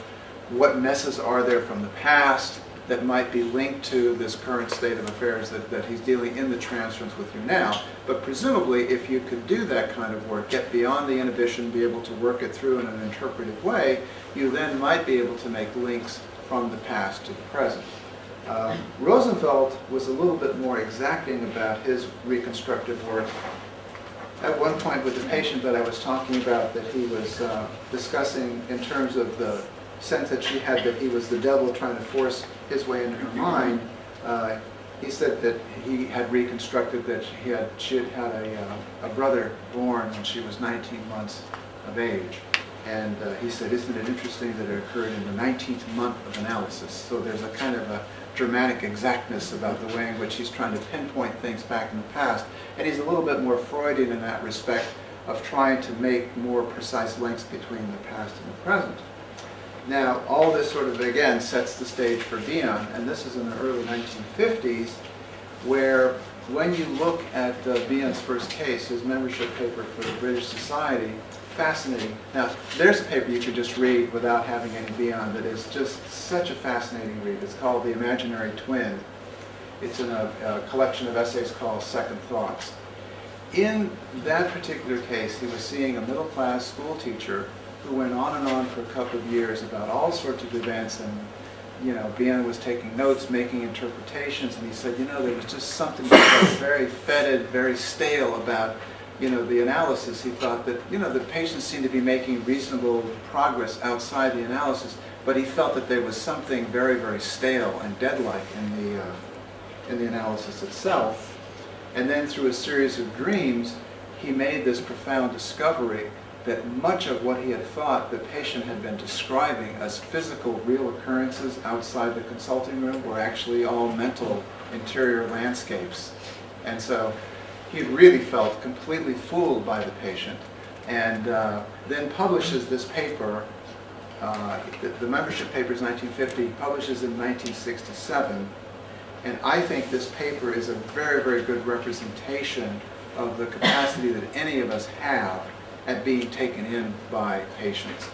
what messes are there from the past that might be linked to this current state of affairs that he's dealing in the transference with you now. But presumably, if you could do that kind of work, get beyond the inhibition, be able to work it through in an interpretive way, you then might be able to make links from the past to the present. Rosenfeld was a little bit more exacting about his reconstructive work. At one point with the patient that I was talking about, that he was discussing in terms of the sense that she had that he was the devil trying to force his way into her mind, he said that he had reconstructed that she had had a brother born when she was 19 months of age. And he said, isn't it interesting that it occurred in the 19th month of analysis? So there's a kind of a dramatic exactness about the way in which he's trying to pinpoint things back in the past. And he's a little bit more Freudian in that respect of trying to make more precise links between the past and the present. Now, all this sort of, again, sets the stage for Bion, and this is in the early 1950s, where when you look at Bion's first case, his membership paper for the British Society, fascinating. Now, there's a paper you could just read without having any Bion that is just such a fascinating read. It's called The Imaginary Twin. It's in a collection of essays called Second Thoughts. In that particular case, he was seeing a middle-class school teacher who went on and on for a couple of years about all sorts of events, and Bion was taking notes, making interpretations, and he said, there was just something that was very fetid, very stale about the analysis. He thought that, the patients seemed to be making reasonable progress outside the analysis, but he felt that there was something very, very stale and dead-like in the analysis itself. And then through a series of dreams, he made this profound discovery that much of what he had thought the patient had been describing as physical, real occurrences outside the consulting room were actually all mental interior landscapes. And so he really felt completely fooled by the patient, and then publishes this paper. The membership paper is 1950, publishes in 1967, and I think this paper is a very, very good representation of the capacity that any of us have at being taken in by patients,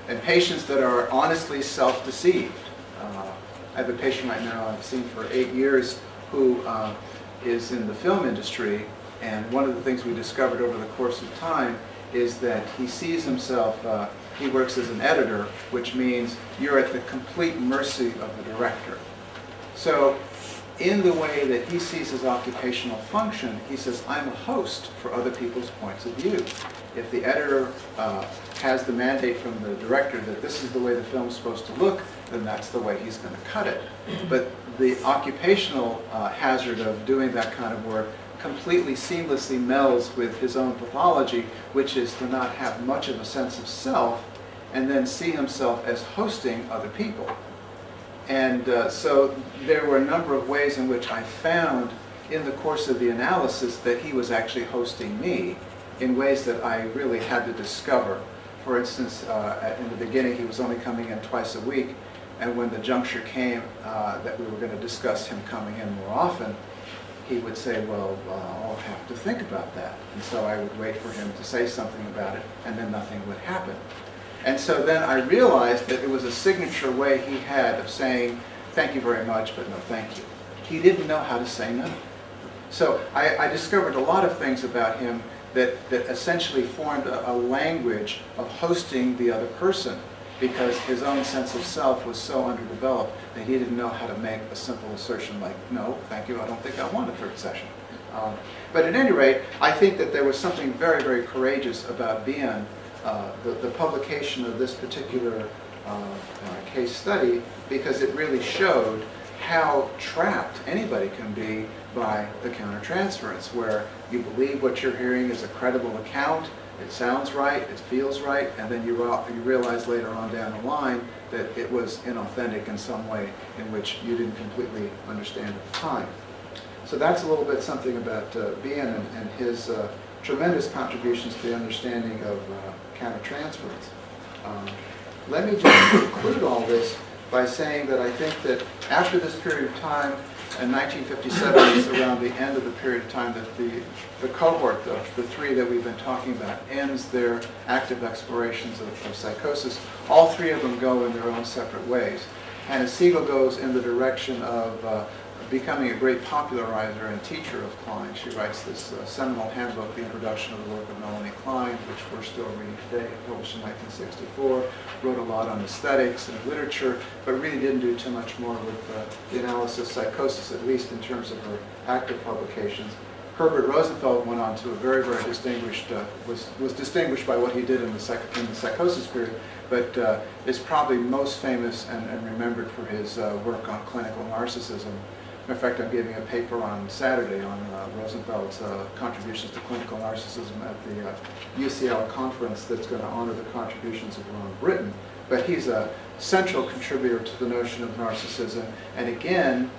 and patients that are honestly self-deceived. I have a patient right now I've seen for 8 years who is in the film industry, and one of the things we discovered over the course of time is that he sees himself, he works as an editor, which means you're at the complete mercy of the director. So in the way that he sees his occupational function, he says, I'm a host for other people's points of view. If the editor has the mandate from the director that this is the way the film's supposed to look, then that's the way he's going to cut it. But the occupational hazard of doing that kind of work completely seamlessly melds with his own pathology, which is to not have much of a sense of self and then see himself as hosting other people. And so there were a number of ways in which I found in the course of the analysis that he was actually hosting me in ways that I really had to discover. For instance, in the beginning he was only coming in twice a week, and when the juncture came that we were going to discuss him coming in more often, he would say, well, I'll have to think about that. And so I would wait for him to say something about it, and then nothing would happen. And so then I realized that it was a signature way he had of saying, thank you very much, but no thank you. He didn't know how to say no. So I discovered a lot of things about him that essentially formed a language of hosting the other person, because his own sense of self was so underdeveloped that he didn't know how to make a simple assertion like, no, thank you, I don't think I want a third session. But at any rate, I think that there was something very, very courageous about Bion, the publication of this particular case study, because it really showed how trapped anybody can be by the countertransference, where you believe what you're hearing is a credible account, it sounds right, it feels right, and then you realize later on down the line that it was inauthentic in some way in which you didn't completely understand at the time. So that's a little bit something about Bion and his tremendous contributions to the understanding of countertransference. Let me just conclude all this by saying that I think that after this period of time, in 1957 is around the end of the period of time that the cohort of the three that we've been talking about ends their active explorations of psychosis. All three of them go in their own separate ways. Hannah Siegel goes in the direction of becoming a great popularizer and teacher of Klein. She writes this seminal handbook, The Introduction of the Work of Melanie Klein, which we're still reading today, published in 1964, wrote a lot on aesthetics and literature, but really didn't do too much more with the analysis of psychosis, at least in terms of her active publications. Herbert Rosenfeld went on to a very, very distinguished, was distinguished by what he did in the psychosis period, but is probably most famous and remembered for his work on clinical narcissism. In fact, I'm giving a paper on Saturday on Rosenfeld's contributions to clinical narcissism at the UCL conference that's going to honor the contributions of Ron Britton. But he's a central contributor to the notion of narcissism. And again,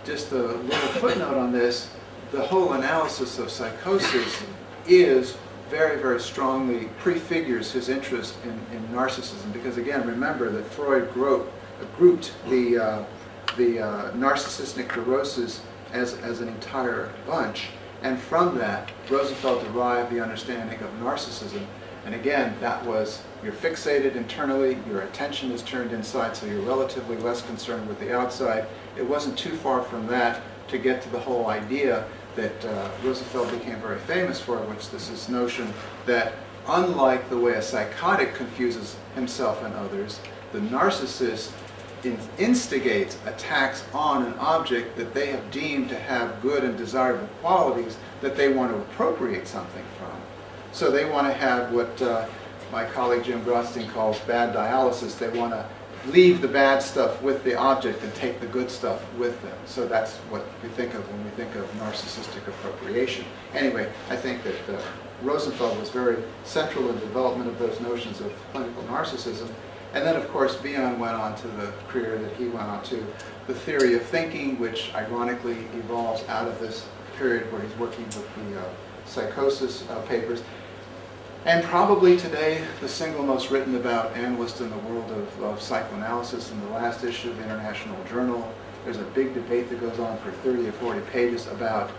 just a little footnote on this, the whole analysis of psychosis is very, very strongly prefigures his interest in narcissism. Because again, remember that Freud grouped the narcissistic neuroses as an entire bunch, and from that Rosenfeld derived the understanding of narcissism. And again, that was, you're fixated internally, your attention is turned inside, so you're relatively less concerned with the outside. It wasn't too far from that to get to the whole idea that Rosenfeld became very famous for, which is this notion that unlike the way a psychotic confuses himself and others, the narcissist instigates attacks on an object that they have deemed to have good and desirable qualities that they want to appropriate something from. So they want to have what my colleague Jim Grosstein calls bad dialysis. They want to leave the bad stuff with the object and take the good stuff with them. So that's what we think of when we think of narcissistic appropriation. Anyway, I think that Rosenfeld was very central in the development of those notions of clinical narcissism. And then, of course, Bion went on to the career that he went on to, the theory of thinking, which ironically evolves out of this period where he's working with the psychosis papers. And probably today, the single most written about analyst in the world of psychoanalysis. In the last issue of the International Journal, there's a big debate that goes on for 30 or 40 pages about,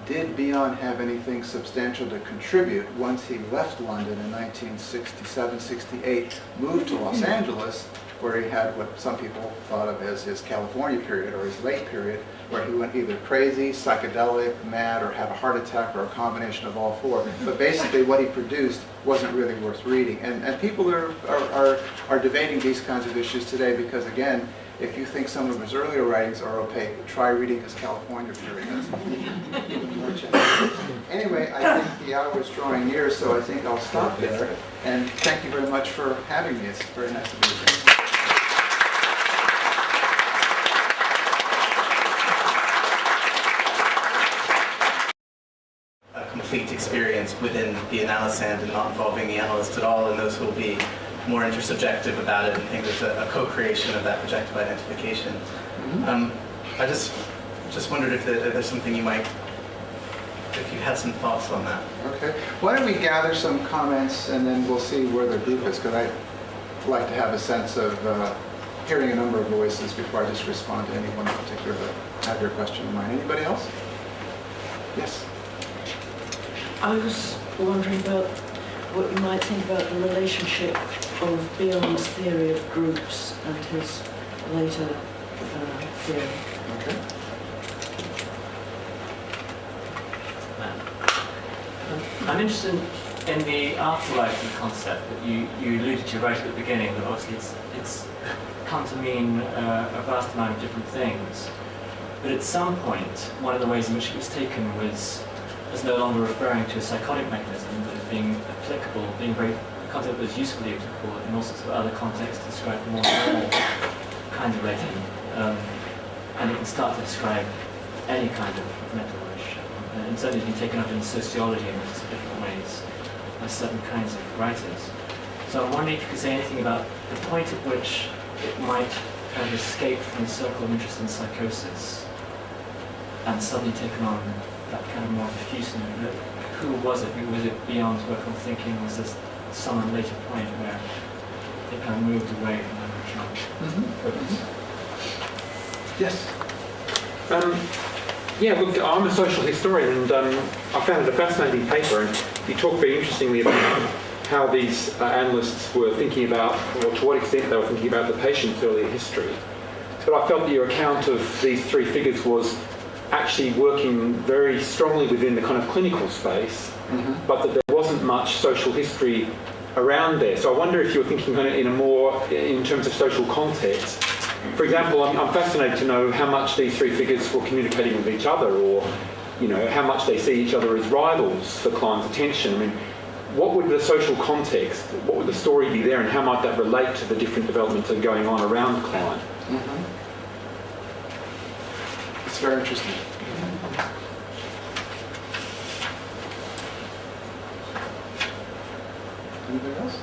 did Bion have anything substantial to contribute once he left London in 1967-68, moved to Los Angeles, where he had what some people thought of as his California period or his late period, where he went either crazy, psychedelic, mad, or had a heart attack, or a combination of all four. But basically what he produced wasn't really worth reading. And people are debating these kinds of issues today because, again, if you think some of his earlier writings are opaque, try reading his California period. That's even more challenging. Anyway, I think the hour is drawing near, so I think I'll stop there. And thank you very much for having me. It's very nice to be here. categories within the analyst and not involving the analyst at all, and those who will be more intersubjective about it and think it's a co-creation of that projective identification. I just wondered if there's something you might, if you had some thoughts on that. Okay. Why don't we gather some comments and then we'll see where the group is, because I'd like to have a sense of hearing a number of voices before I just respond to any one particular that have your question in mind. Anybody else? Yes. I was wondering about what you might think about the relationship of Bion's theory of groups and his later theory. Okay. I'm interested in the afterlife concept that you alluded to right at the beginning, that obviously it's come to mean a vast amount of different things. But at some point, one of the ways in which it was taken was as no longer referring to a psychotic mechanism, but as being applicable, being a concept that was usefully applicable in all sorts of other contexts to describe more normal kinds of relating. And it can start to describe any kind of mental relationship. And certainly it's been taken up in sociology in lots of different ways by certain kinds of writers. So I'm wondering if you could say anything about the point at which it might kind of escape from the circle of interest in psychosis and suddenly taken on that kind of more diffuse note. Who was it? Was it Bion's work on thinking? Was this some later point where they kind of moved away from that original focus? Yes. Yeah, look, I'm a social historian, and I found it a fascinating paper, and you talk very interestingly about how these analysts were thinking about, or to what extent they were thinking about the patient's earlier history. But I felt that your account of these three figures was actually working very strongly within the kind of clinical space, but that there wasn't much social history around there. So I wonder if you're thinking kind of in terms of social context. For example, I'm fascinated to know how much these three figures were communicating with each other, or how much they see each other as rivals for Klein's attention. I mean, what would the social context, what would the story be there, and how might that relate to the different developments that are going on around Klein? It's very interesting. Anybody else?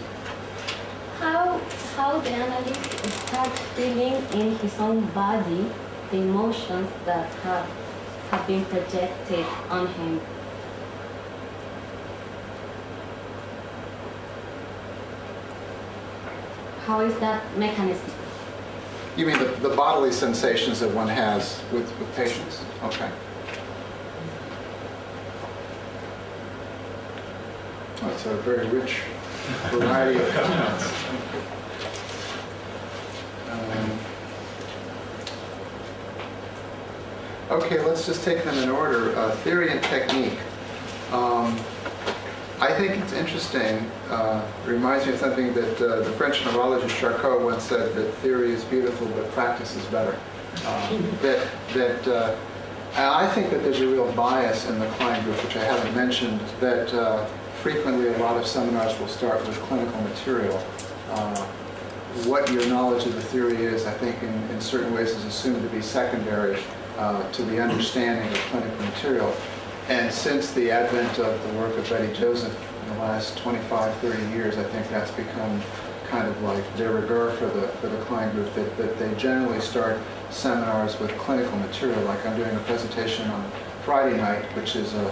How the analyst starts feeling in his own body the emotions that have been projected on him. How is that mechanism? You mean the bodily sensations that one has with patients? Okay. Oh, it's a very rich variety of comments. Okay, let's just take them in order. Theory and technique. I think it's interesting. It reminds me of something that the French neurologist Charcot once said, that theory is beautiful, but practice is better. And I think that there's a real bias in the Klein group, which I haven't mentioned, that frequently a lot of seminars will start with clinical material. What your knowledge of the theory is, I think, in certain ways is assumed to be secondary to the understanding of clinical material. And since the advent of the work of Betty Joseph in the last 25, 30 years, I think that's become kind of like de rigueur for the Klein group, that they generally start seminars with clinical material. Like I'm doing a presentation on Friday night, which is a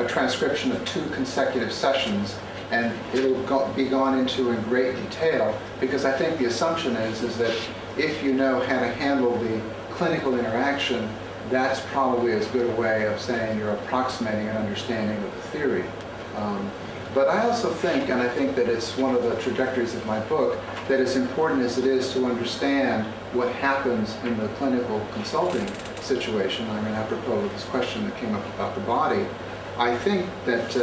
transcription of 2 consecutive sessions, and it'll be gone into in great detail, because I think the assumption is that if you know how to handle the clinical interaction, that's probably as good a way of saying you're approximating an understanding of the theory. But I also think, and I think that it's one of the trajectories of my book, that as important as it is to understand what happens in the clinical consulting situation, I mean, apropos of this question that came up about the body, I think that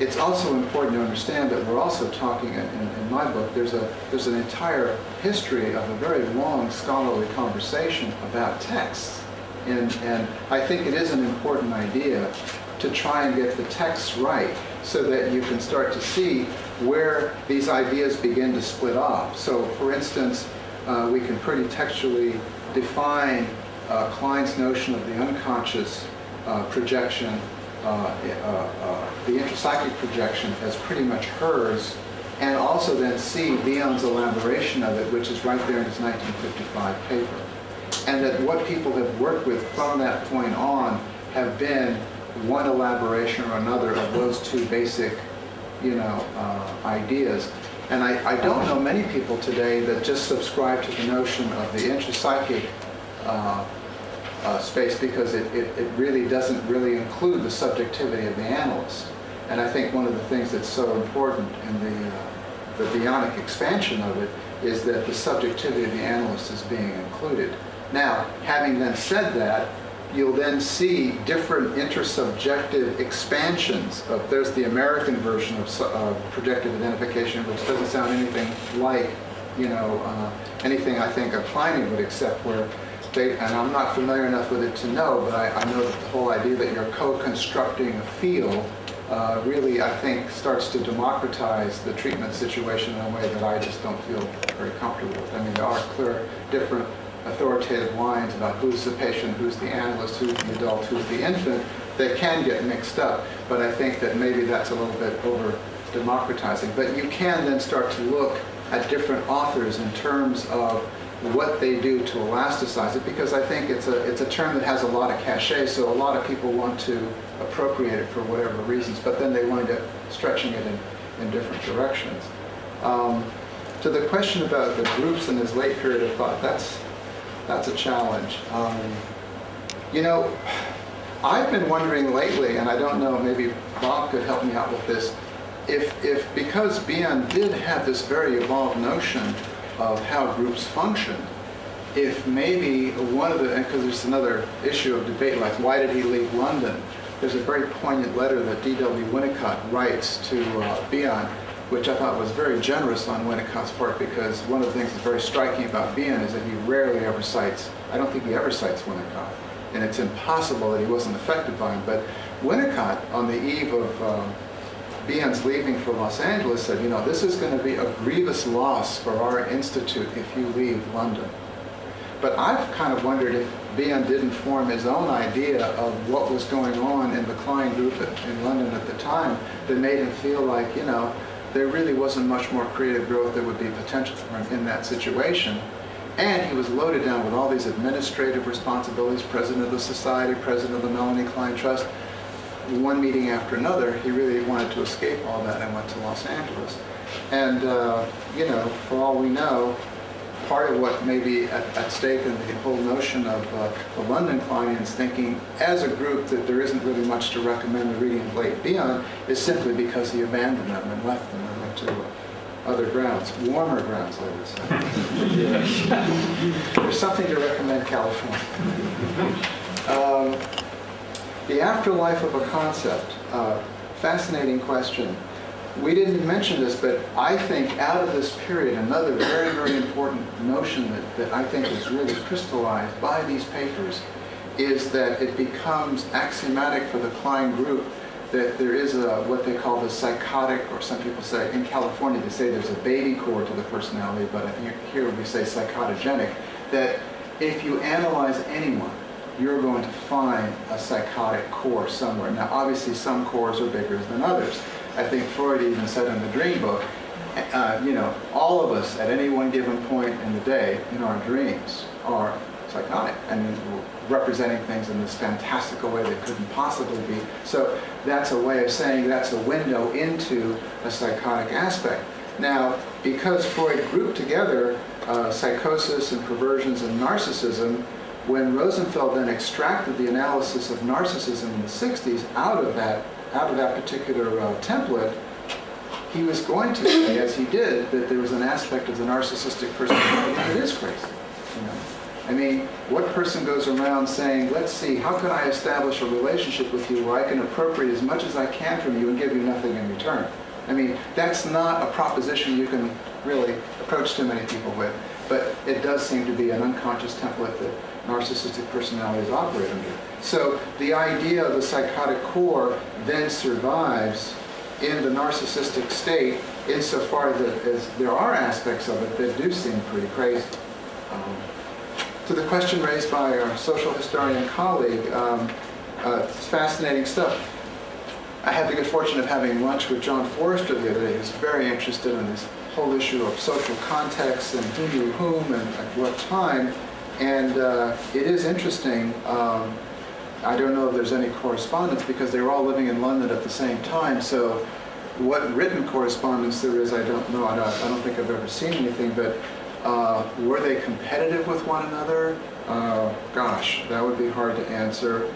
it's also important to understand that we're also talking, in my book, there's an entire history of a very long scholarly conversation about texts. And I think it is an important idea to try and get the texts right, so that you can start to see where these ideas begin to split off. So, for instance, we can pretty textually define Klein's notion of the unconscious projection the intrapsychic projection as pretty much hers, and also then see Bion's elaboration of it, which is right there in his 1955 paper. And that what people have worked with from that point on have been one elaboration or another of those two basic, ideas. And I don't know many people today that just subscribe to the notion of the intrapsychic space, because it really doesn't really include the subjectivity of the analyst. And I think one of the things that's so important in the bionic expansion of it is that the subjectivity of the analyst is being included. Now, having then said that, you'll then see different intersubjective expansions of, there's the American version of projective identification, which doesn't sound anything like, anything I think a Kleinian would accept, where they, and I'm not familiar enough with it to know, but I know that the whole idea that you're co-constructing a field really, I think, starts to democratize the treatment situation in a way that I just don't feel very comfortable with. I mean, there are clear, different authoritative lines about who's the patient, who's the analyst, who's the adult, who's the infant, that can get mixed up. But I think that maybe that's a little bit over democratizing. But you can then start to look at different authors in terms of what they do to elasticize it, because I think it's a term that has a lot of cachet, so a lot of people want to appropriate it for whatever reasons, but then they wind up stretching it in different directions. To the question about the groups in this late period of thought, that's a challenge. I've been wondering lately, and I don't know, maybe Bob could help me out with this, if because Bion did have this very evolved notion of how groups function, if maybe one of the, because there's another issue of debate, like why did he leave London? There's a very poignant letter that D.W. Winnicott writes to Bion, which I thought was very generous on Winnicott's part, because one of the things that's very striking about Bion is that he rarely ever cites, I don't think he ever cites Winnicott, and it's impossible that he wasn't affected by him. But Winnicott, on the eve of Bion's leaving for Los Angeles, said, this is going to be a grievous loss for our institute if you leave London. But I've kind of wondered if Bion didn't form his own idea of what was going on in the Klein group in London at the time that made him feel like, there really wasn't much more creative growth that would be potential for him in that situation. And he was loaded down with all these administrative responsibilities, president of the society, president of the Melanie Klein Trust. One meeting after another, he really wanted to escape all that and went to Los Angeles. And, for all we know, part of what may be at stake in the whole notion of the London Kleinians thinking as a group that there isn't really much to recommend the reading of late Bion is simply because he abandoned them and left them and went to other grounds, warmer grounds, I would say. There's something to recommend California. The afterlife of a concept, fascinating question. We didn't mention this, but I think out of this period, another very, very important notion that I think is really crystallized by these papers is that it becomes axiomatic for the Klein group that there is what they call the psychotic, or some people say, in California they say there's a baby core to the personality, but here we say psychotogenic, that if you analyze anyone, you're going to find a psychotic core somewhere. Now, obviously, some cores are bigger than others. I think Freud even said in the Dream Book, all of us at any one given point in the day in our dreams are psychotic. I mean, representing things in this fantastical way that couldn't possibly be. So that's a way of saying that's a window into a psychotic aspect. Now, because Freud grouped together psychosis and perversions and narcissism, when Rosenfeld then extracted the analysis of narcissism in the 60s out of that particular template, he was going to say, as he did, that there was an aspect of the narcissistic personality that is crazy. I mean, what person goes around saying, let's see, how can I establish a relationship with you where I can appropriate as much as I can from you and give you nothing in return? I mean, that's not a proposition you can really approach too many people with, but it does seem to be an unconscious template that narcissistic personalities operate under. So the idea of the psychotic core then survives in the narcissistic state insofar as there are aspects of it that do seem pretty crazy. To the question raised by our social historian colleague, it's fascinating stuff. I had the good fortune of having lunch with John Forrester the other day. He was very interested in this whole issue of social context and who knew whom and at what time. And it is interesting. I don't know if there's any correspondence because they were all living in London at the same time. So what written correspondence there is, I don't know. I don't think I've ever seen anything. But were they competitive with one another? Gosh, that would be hard to answer.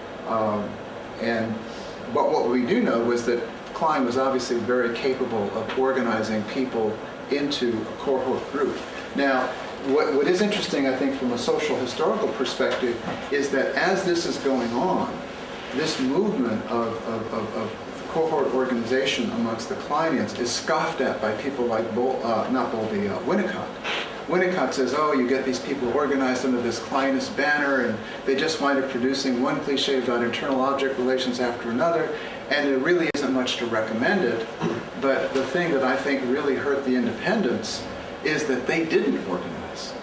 But what we do know was that Klein was obviously very capable of organizing people into a cohort group. Now, what is interesting, I think, from a social historical perspective, is that as this is going on, this movement of cohort organization amongst the Kleinians is scoffed at by people like Winnicott. Winnicott says, oh, you get these people organized under this Kleinist banner, and they just wind up producing one cliche about internal object relations after another, and there really isn't much to recommend it. But the thing that I think really hurt the independents is that they didn't organize.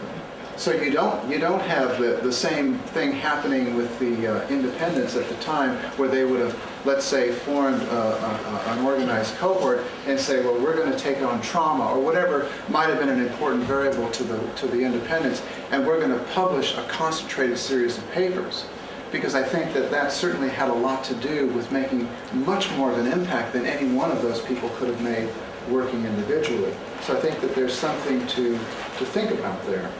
So you don't have the same thing happening with the independents at the time, where they would have, let's say, formed an organized cohort and say, well, we're going to take on trauma or whatever might have been an important variable to the independents, and we're going to publish a concentrated series of papers. Because I think that certainly had a lot to do with making much more of an impact than any one of those people could have made working individually. So I think that there's something to think about there.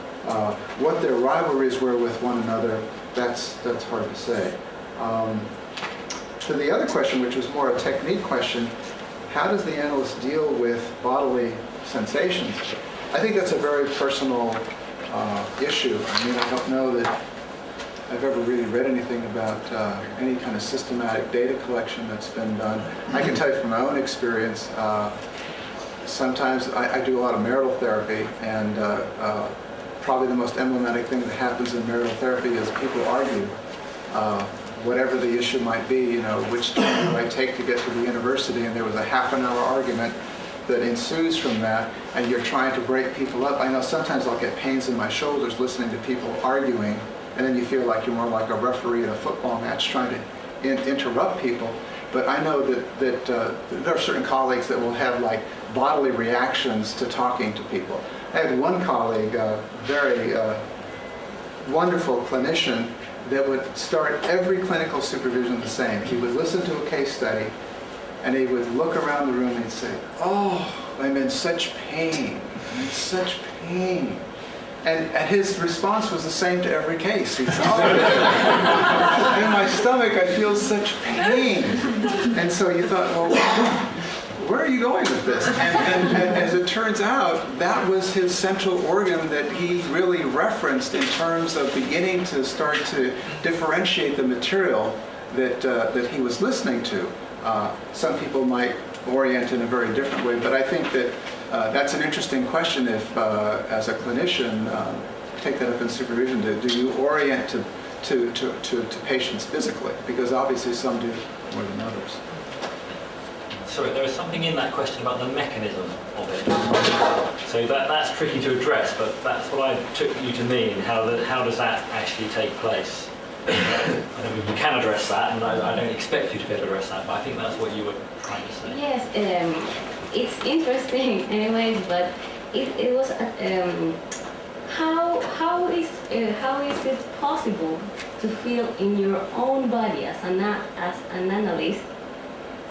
What their rivalries were with one another, that's hard to say. To the other question, which was more a technique question, how does the analyst deal with bodily sensations? I think that's a very personal issue. I mean, I don't know that I've ever really read anything about any kind of systematic data collection that's been done. I can tell you from my own experience, sometimes I do a lot of marital therapy, and probably the most emblematic thing that happens in marital therapy is people argue. Whatever the issue might be, you know, which turn do I take to get to the university, and there was a half-an-hour argument that ensues from that, and you're trying to break people up. I know sometimes I'll get pains in my shoulders listening to people arguing, and then you feel like you're more like a referee in a football match trying to interrupt people. But I know that there are certain colleagues that will have like bodily reactions to talking to people. I had one colleague, a very wonderful clinician, that would start every clinical supervision the same. He would listen to a case study, and he would look around the room and he'd say, oh, I'm in such pain, I'm in such pain. And his response was the same to every case. He said, oh, in my stomach I feel such pain. And so you thought, well, where are you going with this? And as it turns out, that was his central organ that he really referenced in terms of beginning to start to differentiate the material that he was listening to. Some people might orient in a very different way, but I think that that's an interesting question if, as a clinician, take that up in supervision, do you orient to patients physically? Because obviously some do more than others. Sorry, there was something in that question about the mechanism of it. So that's tricky to address, but that's what I took you to mean. How does that actually take place? I don't mean you can address that, and I don't expect you to be able to address that, but I think that's what you were trying to say. Yes, it's interesting anyways, but it was how is it possible to feel in your own body as an analyst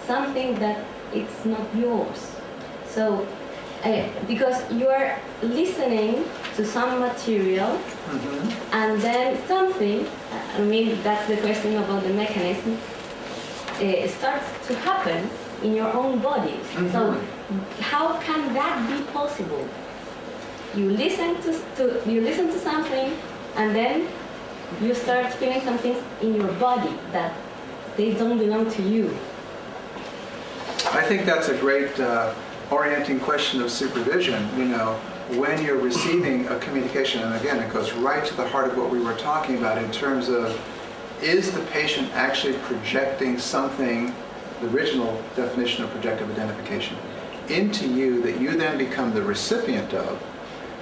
something that it's not yours? So because you are listening to some material, and then something, I mean, that's the question about the mechanism, starts to happen in your own bodies. So how can that be possible? You listen to something, and then you start feeling some things in your body that they don't belong to you. I think that's a great orienting question of supervision. You know, when you're receiving a communication, and again, it goes right to the heart of what we were talking about in terms of, is the patient actually projecting something, the original definition of projective identification, into you that you then become the recipient of,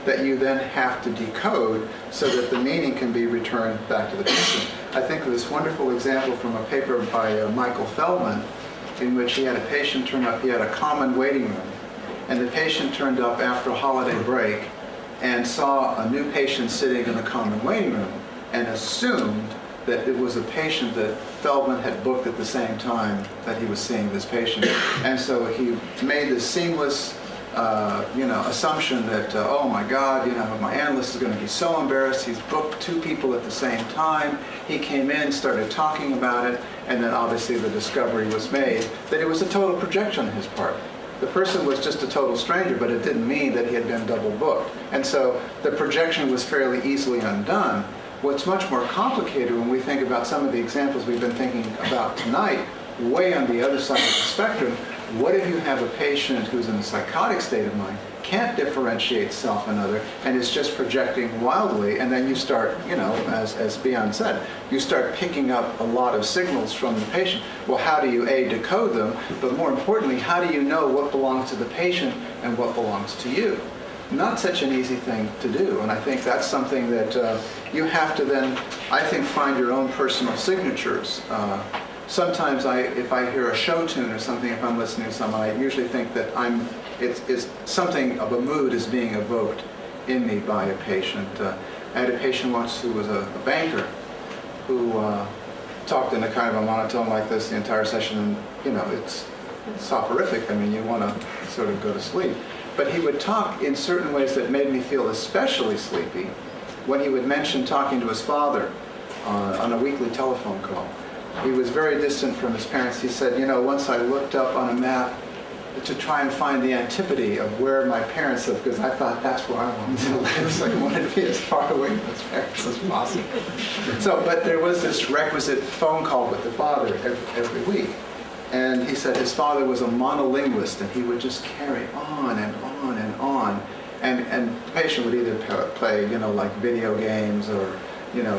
that you then have to decode so that the meaning can be returned back to the patient. I think of this wonderful example from a paper by Michael Feldman, in which he had a patient turn up. He had a common waiting room, and the patient turned up after a holiday break and saw a new patient sitting in the common waiting room and assumed that it was a patient that Feldman had booked at the same time that he was seeing this patient. And so he made this seamless assumption that, oh my God, my analyst is going to be so embarrassed. He's booked two people at the same time. He came in, started talking about it, and then obviously the discovery was made that it was a total projection on his part. The person was just a total stranger, but it didn't mean that he had been double booked. And so the projection was fairly easily undone. What's much more complicated when we think about some of the examples we've been thinking about tonight, way on the other side of the spectrum, what if you have a patient who's in a psychotic state of mind, can't differentiate self and other, and is just projecting wildly, and then you start, as Beyond said, you start picking up a lot of signals from the patient. Well, how do you, A, decode them, but more importantly, how do you know what belongs to the patient and what belongs to you? Not such an easy thing to do, and I think that's something that you have to then, I think, find your own personal signatures. Sometimes if I hear a show tune or something, if I'm listening to someone, I usually think that it's something of a mood is being evoked in me by a patient. I had a patient once who was a banker who talked in a kind of a monotone like this the entire session, and it's soporific. I mean, you want to sort of go to sleep. But he would talk in certain ways that made me feel especially sleepy when he would mention talking to his father on a weekly telephone call. He was very distant from his parents. He said, once I looked up on a map to try and find the antipode of where my parents lived, because I thought that's where I wanted to live. So I wanted to be as far away from his parents as possible. But there was this requisite phone call with the father every week. And he said his father was a monolinguist, and he would just carry on and on and on. And the patient would either play, like video games or,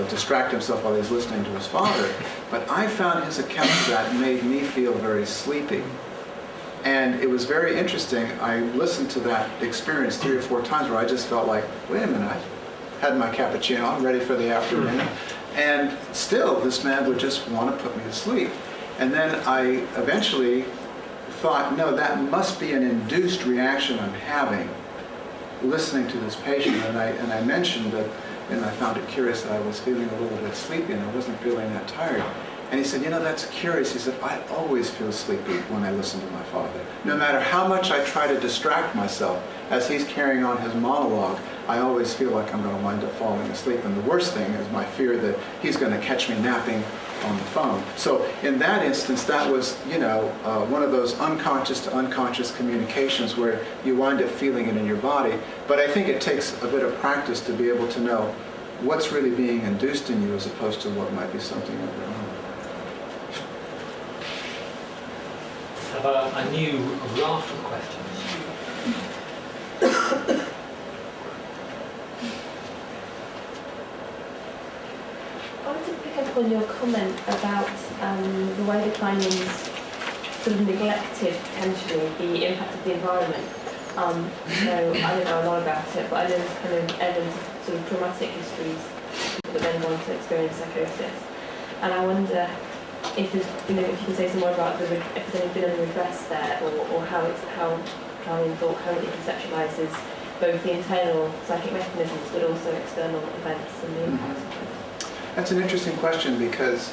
distract himself while he's listening to his father. But I found his account of that made me feel very sleepy. And it was very interesting. I listened to that experience 3 or 4 times where I just felt like, wait a minute, I had my cappuccino, I'm ready for the afternoon. And still, this man would just want to put me to sleep. And then I eventually thought, no, that must be an induced reaction I'm having listening to this patient. And I mentioned that, and I found it curious that I was feeling a little bit sleepy and I wasn't feeling that tired. And he said, that's curious. He said, I always feel sleepy when I listen to my father. No matter how much I try to distract myself as he's carrying on his monologue, I always feel like I'm going to wind up falling asleep. And the worst thing is my fear that he's going to catch me napping on the phone. So in that instance, that was, one of those unconscious to unconscious communications where you wind up feeling it in your body. But I think it takes a bit of practice to be able to know what's really being induced in you as opposed to what might be something of your own. Have a new raft of questions. I want to pick up on your comment about the way the Klein sort of neglected potentially the impact of the environment. So I don't know a lot about it, but I know there's kind of evidence of sort of traumatic histories that then want to experience psychosis. And I wonder if there's, if you can say some more about if there's been any regress there, or how Klein thought currently conceptualizes both the internal psychic mechanisms but also external events and the impact of them. That's an interesting question because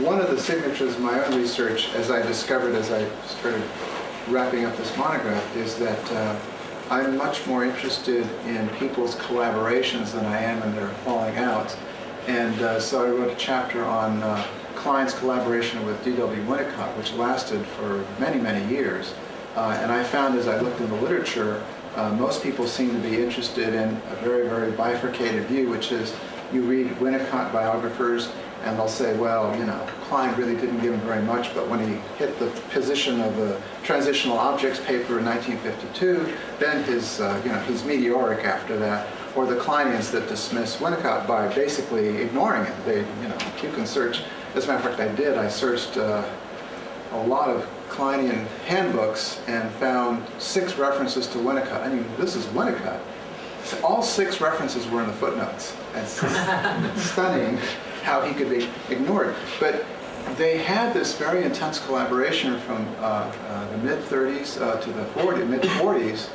one of the signatures of my own research, as I discovered as I started wrapping up this monograph, is that I'm much more interested in people's collaborations than I am in their falling out. And so I wrote a chapter on Klein's collaboration with D.W. Winnicott, which lasted for many, many years. And I found as I looked in the literature, most people seem to be interested in a very, very bifurcated view, which is you read Winnicott biographers and they'll say, well, Klein really didn't give him very much, but when he hit the position of the transitional objects paper in 1952, then he's meteoric after that. Or the Kleinians that dismiss Winnicott by basically ignoring it. You can search. As a matter of fact, I did. I searched a lot of Kleinian handbooks and found 6 references to Winnicott. I mean, this is Winnicott. So all 6 references were in the footnotes. It's stunning how he could be ignored. But they had this very intense collaboration from the mid-30s to the mid-40s,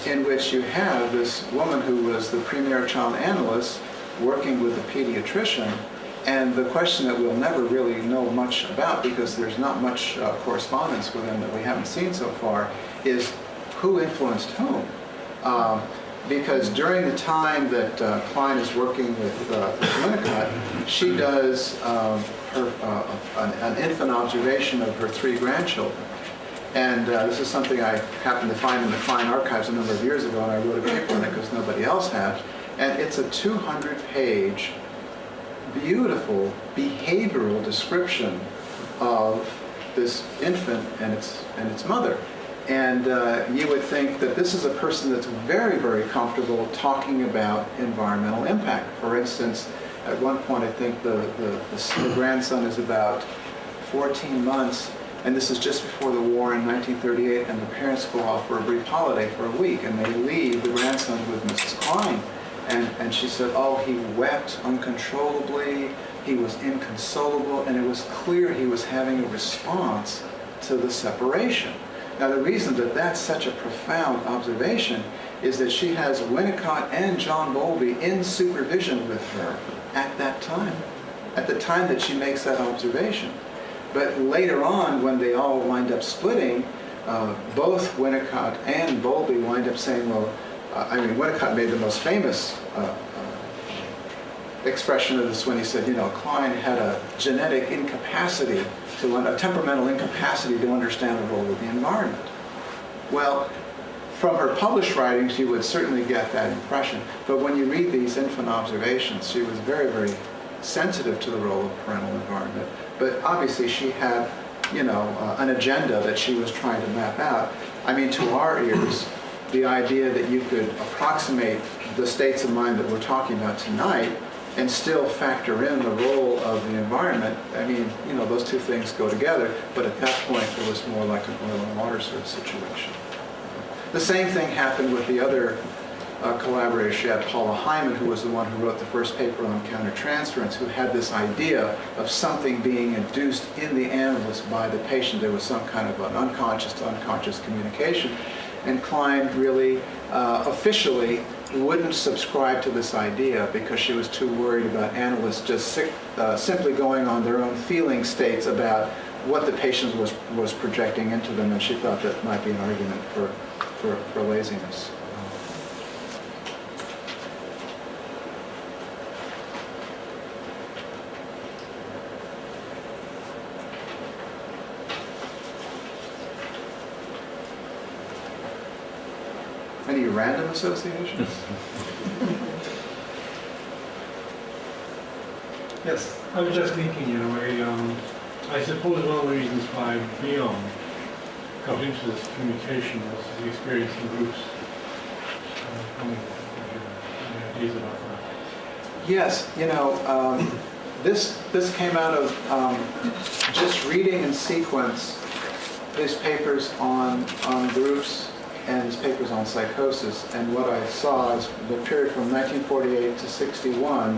in which you have this woman who was the premier child analyst working with a pediatrician. And the question that we'll never really know much about, because there's not much correspondence with them that we haven't seen so far, is who influenced whom. Because during the time that Klein is working with Winnicott, she does an infant observation of her 3 grandchildren. And this is something I happened to find in the Klein archives a number of years ago, and I wrote a paper on it because nobody else had. And it's a 200-page, beautiful behavioral description of this infant and its mother. And you would think that this is a person that's very, very comfortable talking about environmental impact. For instance, at one point I think the grandson is about 14 months, and this is just before the war in 1938, and the parents go off for a brief holiday for a week, and they leave the grandson with Mrs. Klein. And she said, oh, he wept uncontrollably, he was inconsolable, and it was clear he was having a response to the separation. Now, the reason that that's such a profound observation is that she has Winnicott and John Bowlby in supervision with her at that time, at the time that she makes that observation. But later on, when they all wind up splitting, both Winnicott and Bowlby wind up saying, well, Winnicott made the most famous expression of this when he said, Klein had a genetic incapacity, a temperamental incapacity to understand the role of the environment. Well, from her published writings, you would certainly get that impression. But when you read these infant observations, she was very, very sensitive to the role of parental environment. But obviously she had, an agenda that she was trying to map out. To our ears, the idea that you could approximate the states of mind that we're talking about tonight and still factor in the role of the environment, those two things go together, but at that point it was more like an oil and water sort of situation. The same thing happened with the other collaborator. She had Paula Hyman, who was the one who wrote the first paper on countertransference, who had this idea of something being induced in the analyst by the patient. There was some kind of an unconscious to unconscious communication. And Klein really officially wouldn't subscribe to this idea because she was too worried about analysts just simply going on their own feeling states about what the patient was projecting into them, and she thought that might be an argument for laziness. Any random associations? Yes, I was just thinking, I suppose one of the reasons why Bion got into this communication was his experience in groups. Any ideas about that? Yes, this came out of just reading in sequence his papers on groups and his papers on psychosis. And what I saw is the period from 1948 to 61,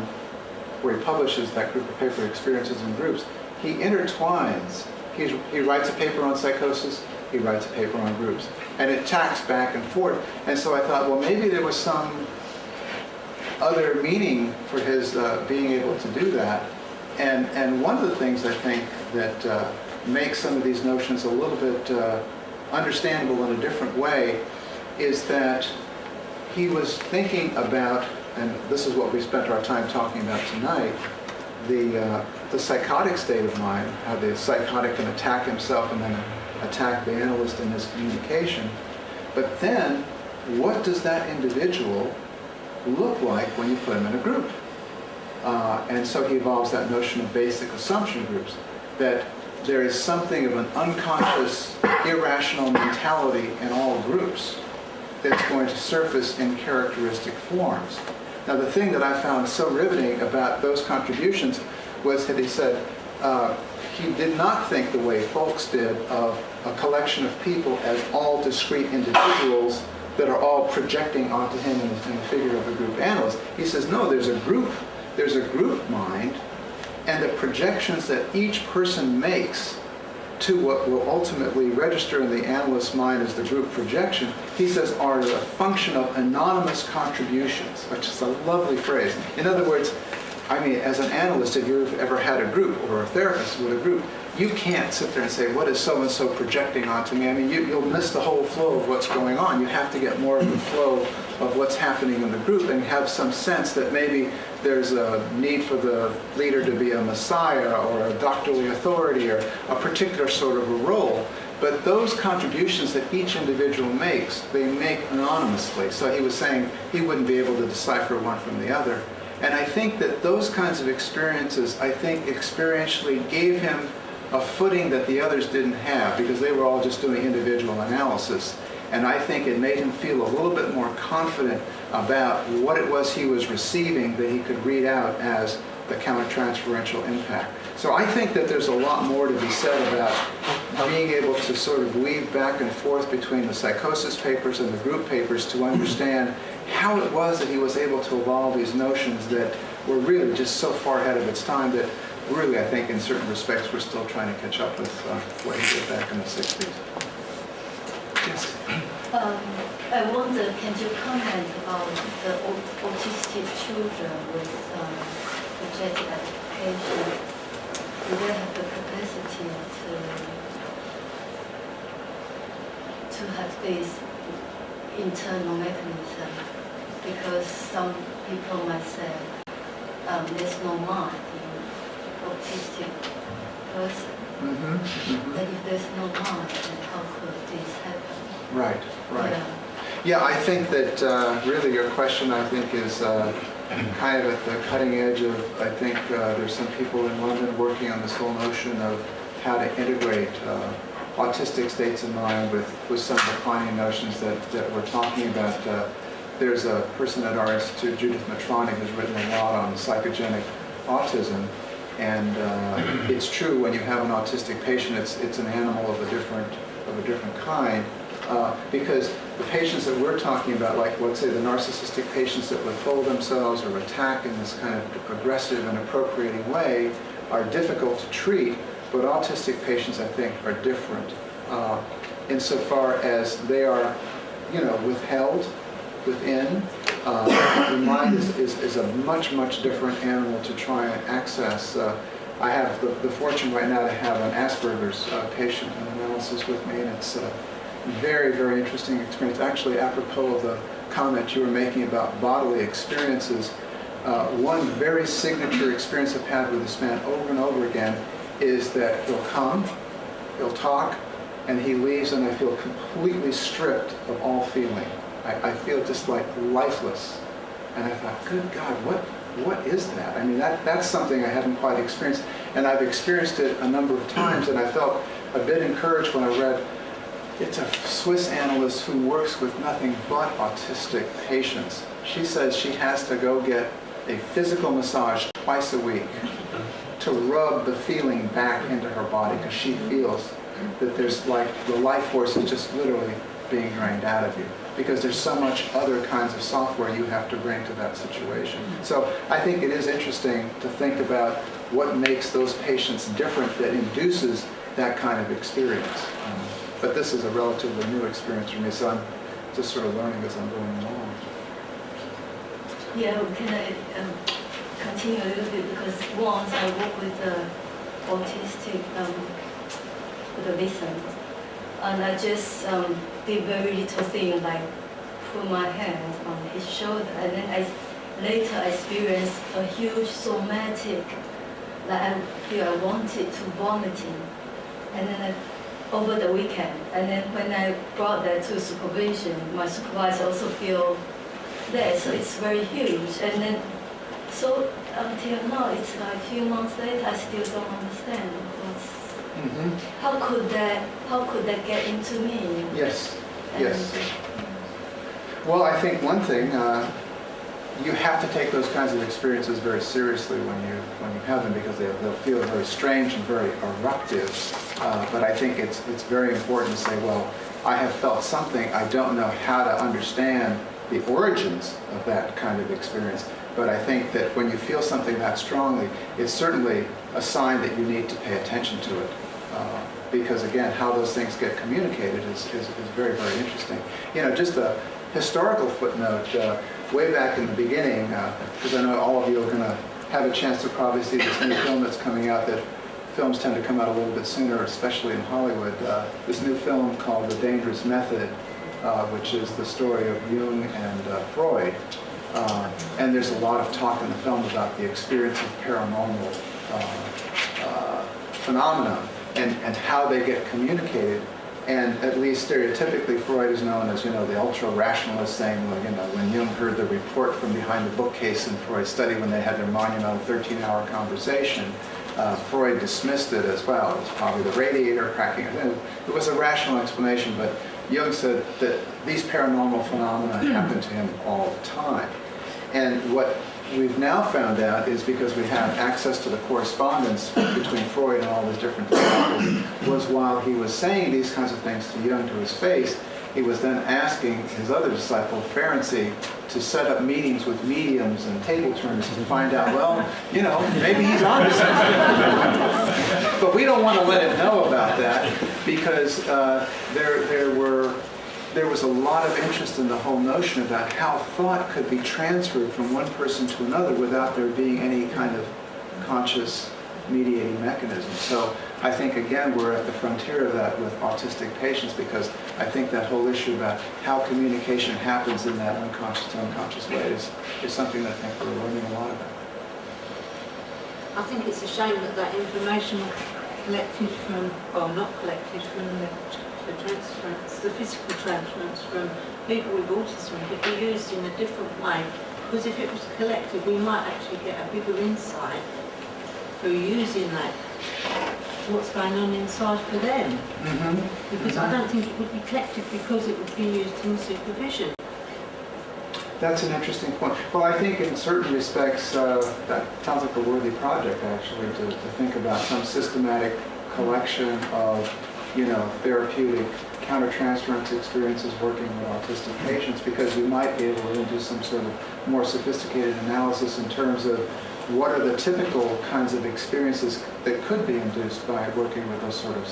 where he publishes that group of paper, Experiences in Groups. He intertwines. He writes a paper on psychosis, he writes a paper on groups. And it tacks back and forth. And so I thought, well, maybe there was some other meaning for his being able to do that. And one of the things I think that makes some of these notions a little bit understandable in a different way is that he was thinking about, and this is what we spent our time talking about tonight, the psychotic state of mind, how the psychotic can attack himself and then attack the analyst in his communication. But then, what does that individual look like when you put him in a group? And so he evolves that notion of basic assumption groups, that there is something of an unconscious, irrational mentality in all groups that's going to surface in characteristic forms. Now, the thing that I found so riveting about those contributions was that he said he did not think the way Folks did of a collection of people as all discrete individuals that are all projecting onto him in the figure of a group analyst. He says, no, there's a group mind, and the projections that each person makes to what will ultimately register in the analyst's mind as the group projection, he says, are a function of anonymous contributions, which is a lovely phrase. In other words, I mean, as an analyst, if you've ever had a group, or a therapist with a group, you can't sit there and say, what is so-and-so projecting onto me? I mean, you'll miss the whole flow of what's going on. You have to get more of the flow of what's happening in the group and have some sense that maybe there's a need for the leader to be a messiah or a doctorly authority or a particular sort of a role. But those contributions that each individual makes, they make anonymously. So he was saying he wouldn't be able to decipher one from the other. And I think that those kinds of experiences, I think experientially gave him a footing that the others didn't have, because they were all just doing individual analysis. And I think it made him feel a little bit more confident about what it was he was receiving that he could read out as the countertransferential impact. So I think that there's a lot more to be said about being able to sort of weave back and forth between the psychosis papers and the group papers to understand how it was that he was able to evolve these notions that were really just so far ahead of its time that really, I think, in certain respects, we're still trying to catch up with what he did back in the 60s. Yes? I wonder, can you comment about the autistic children with projective identification? Do they have the capacity to have this internal mechanism? Because some people might say there's no mind in autistic person. But if there's no mind, then how could this happen? Right, right. Yeah, I think that really your question, I think, is kind of at the cutting edge of, I think there's some people in London working on this whole notion of how to integrate autistic states of mind with some defining notions that we're talking about. There's a person at our institute, Judith Matrani, who's written a lot on psychogenic autism. And it's true, when you have an autistic patient, it's an animal of a different kind. Because the patients that we're talking about, like, let's say, the narcissistic patients that withhold themselves or attack in this kind of aggressive and appropriating way, are difficult to treat. But autistic patients, I think, are different insofar as they are, withheld within. The mind is a much different animal to try and access. I have the fortune right now to have an Asperger's patient in analysis with me, and it's a very interesting experience. Actually, apropos of the comment you were making about bodily experiences, one very signature experience I've had with this man over and over again is that he'll come, he'll talk, and he leaves, and I feel completely stripped of all feeling. I feel just like lifeless. And I thought, good God, what is that? I mean, that's something I hadn't quite experienced. And I've experienced it a number of times, and I felt a bit encouraged when I read, it's a Swiss analyst who works with nothing but autistic patients. She says she has to go get a physical massage twice a week to rub the feeling back into her body, because she feels that there's like the life force is just literally being drained out of you, because there's so much other kinds of software you have to bring to that situation. So I think it is interesting to think about what makes those patients different that induces that kind of experience. But this is a relatively new experience for me, so I'm just sort of learning as I'm going along. Yeah, can I continue a little bit? Because once I work with autistic with a Vincent, and I just did very little thing, like put my hand on his shoulder, and then later I experienced a huge somatic, like I feel I wanted to vomiting, and then over the weekend, and then when I brought that to supervision, my supervisor also feel that, so it's very huge, and then so until now, it's like a few months later, I still don't understand what's. How could that get into me? Yes, yes. Well, I think one thing, you have to take those kinds of experiences very seriously when you have them, because they'll feel very strange and very eruptive. But I think it's very important to say, well, I have felt something. I don't know how to understand the origins of that kind of experience, But I think that when you feel something that strongly, it's certainly a sign that you need to pay attention to it. Because again, how those things get communicated is very, very interesting. You know, just a historical footnote, way back in the beginning, because I know all of you are going to have a chance to probably see this new film that's coming out, that films tend to come out a little bit sooner, especially in Hollywood. This new film called The Dangerous Method, which is the story of Jung and Freud. And there's a lot of talk in the film about the experience of paranormal phenomena and how they get communicated. And at least stereotypically, Freud is known as, you know, the ultra-rationalist, saying, well, you know, when Jung heard the report from behind the bookcase in Freud's study when they had their monumental 13-hour conversation, Freud dismissed it as well. It was probably the radiator cracking. It was a rational explanation, but Jung said that these paranormal phenomena happen to him all the time. And what we've now found out is, because we have access to the correspondence between Freud and all his different disciples, was while he was saying these kinds of things to Jung to his face, he was then asking his other disciple, Ferenczi, to set up meetings with mediums and table turners to find out, well, you know, maybe he's on to something. But we don't want to let him know about that, because there was a lot of interest in the whole notion about how thought could be transferred from one person to another without there being any kind of conscious mediating mechanism. So I think, again, we're at the frontier of that with autistic patients, because I think that whole issue about how communication happens in that unconscious to unconscious way is something that I think we're learning a lot about. I think it's a shame that that information collected from, well, not collected from the transference, the physical transference from people with autism could be used in a different way, because if it was collected, we might actually get a bigger insight through using that, what's going on inside for them. Because I don't think it would be collected because it would be used in supervision. That's an interesting point. Well, I think in certain respects, that sounds like a worthy project, actually, to think about some systematic collection of, you know, therapeutic countertransference experiences working with autistic patients, because you might be able to do some sort of more sophisticated analysis in terms of what are the typical kinds of experiences that could be induced by working with those sort of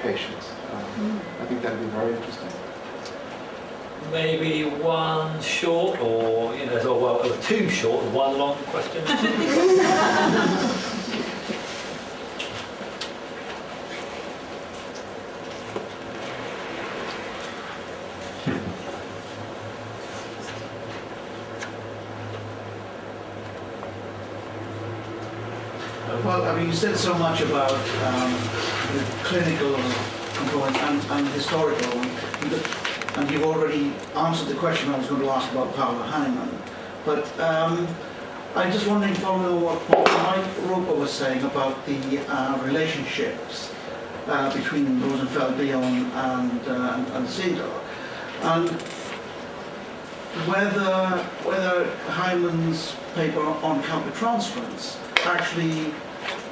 patients. I think that would be very interesting. Maybe one short, or, you know, well, two short and one long question. Well, I mean, you said so much about the clinical component and historical, and you've already answered the question I was going to ask about Paula Heinemann. But I'm just wondering, following on what Mike Roper was saying about the relationships between Rosenfeld, Bion, and Siegel, and whether Heinemann's paper on countertransference actually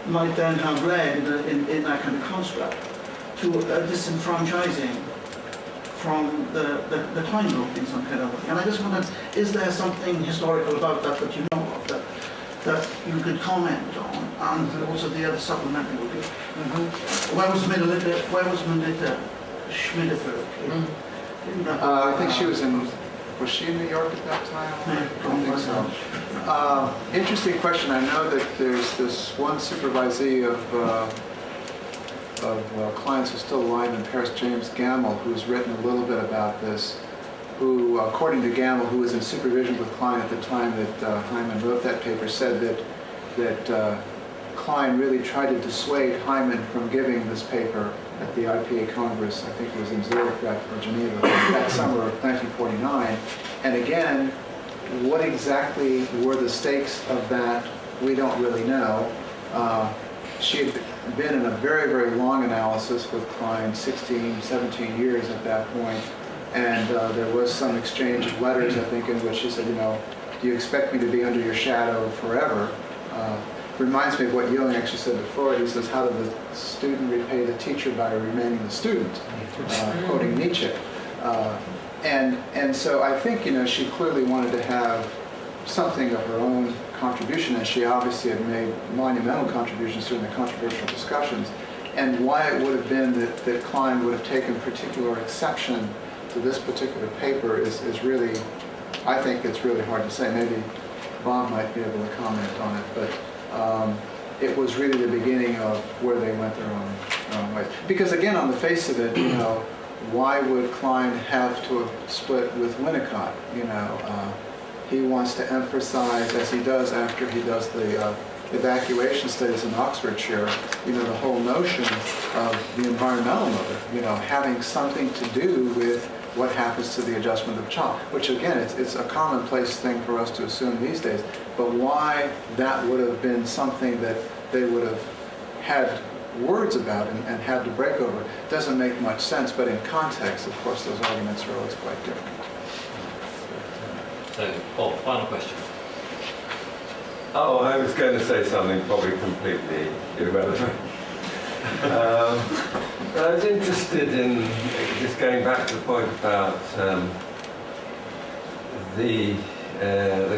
might then have led in that kind of construct to a disenfranchising from the time loop in some kind of way. And I just wondered, is there something historical about that that you know of that you could comment on, and also the other supplementary would be, where was Schmidt-Schmidt-Berg? I think she was she in New York at that time? I don't think so. Interesting question. I know that there's this one supervisee of clients who's still alive in Paris, James Gamble, who's written a little bit about this, who, according to Gamble, who was in supervision with Klein at the time that Heinemann wrote that paper, said that Klein really tried to dissuade Heinemann from giving this paper at the IPA Congress, I think it was in Zurich or Geneva, that summer of 1949. And again, what exactly were the stakes of that, we don't really know. She had been in a very, very long analysis with Klein, 16, 17 years at that point. And there was some exchange of letters, I think, in which she said, you know, do you expect me to be under your shadow forever? Reminds me of what Jung actually said to Freud. He says, how did the student repay the teacher by remaining the student? Quoting Nietzsche. And so I think, you know, she clearly wanted to have something of her own contribution, and she obviously had made monumental contributions during the controversial discussions, and why it would have been that Klein would have taken particular exception to this particular paper is really, I think it's really hard to say. Maybe Bob might be able to comment on it, but it was really the beginning of where they went their own ways. Because again, on the face of it, you know, why would Klein have to have split with Winnicott? You know, he wants to emphasize, as he does after he does the evacuation studies in Oxfordshire, you know, the whole notion of the environmental mother, you know, having something to do with what happens to the adjustment of the child, which again, it's a commonplace thing for us to assume these days, but why that would have been something that they would have had words about and had to break over doesn't make much sense, but in context, of course, those arguments are always quite different. So, Bob, final question. Oh, I was going to say something probably completely irrelevant. I was interested in just going back to the point about the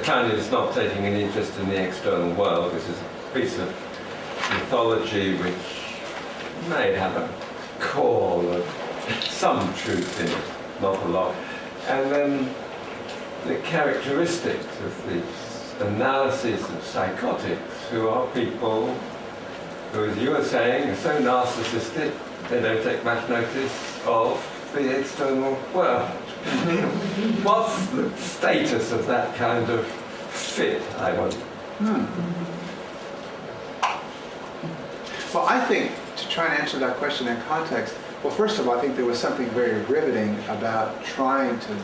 Kleinians not taking an interest in the external world, which is a piece of mythology which may have a core of some truth in it, not a lot. And then the characteristics of these analyses of psychotics, who are people who, as you were saying, are so narcissistic they don't take much notice of the external world. What's the status of that kind of fit, I wonder? Well, I think, to try and answer that question in context, well, first of all, I think there was something very riveting about trying to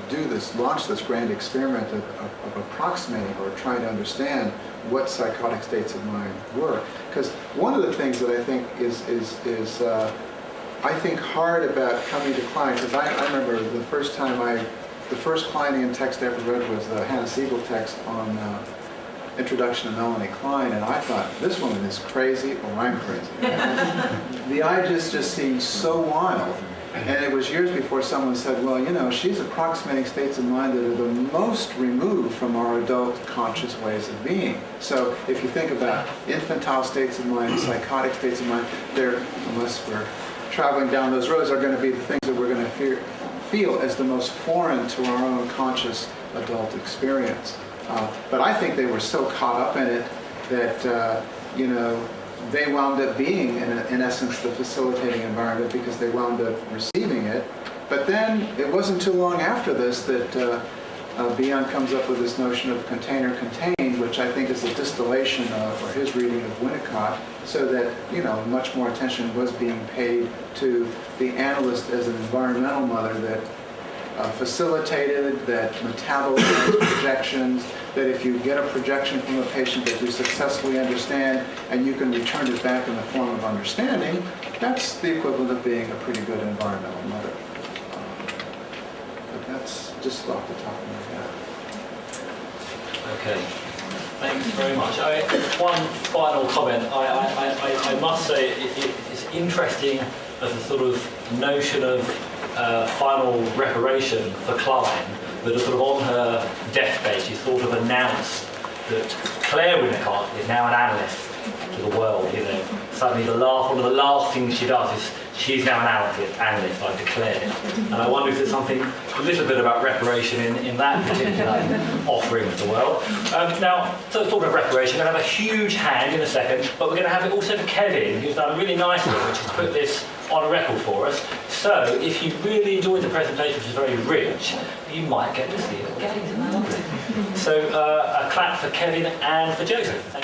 do this, launch this grand experiment of approximating or trying to understand what psychotic states of mind were. Because one of the things that I think is I think hard about coming to Klein, because I remember the first Kleinian text I ever read was the Hannah Siegel text on Introduction to Melanie Klein, and I thought, this woman is crazy or I'm crazy. The ideas just seemed so wild. And it was years before someone said, well, you know, she's approximating states of mind that are the most removed from our adult conscious ways of being. So if you think about infantile states of mind, psychotic states of mind, they're, unless we're traveling down those roads, are going to be the things that we're going to feel as the most foreign to our own conscious adult experience. But I think they were so caught up in it that, you know, they wound up being, in essence, the facilitating environment because they wound up receiving it. But then it wasn't too long after this that Bion comes up with this notion of container-contained, which I think is a distillation of, or his reading of Winnicott, so that, you know, much more attention was being paid to the analyst as an environmental mother that facilitated, that metabolized projections, that if you get a projection from a patient that you successfully understand and you can return it back in the form of understanding, that's the equivalent of being a pretty good environmental mother. But that's just off the top of my head. Okay, thanks very much. One final comment. I must say it's interesting as a sort of notion of final reparation for Klein, that sort of on her deathbed she sort of announced that Claire Winnicott is now an analyst to the world. You know, suddenly one of the last things she does is she's now an analyst, I declare. And I wonder if there's something a little bit about reparation in that particular offering to the world. Now, so talking of reparation, we're going to have a huge hand in a second, but we're going to have it also for Kevin, who's done a really nice thing, which has put this on a record for us. So, if you really enjoyed the presentation, which is very rich, you might get to see it again. So, a clap for Kevin and for Joseph.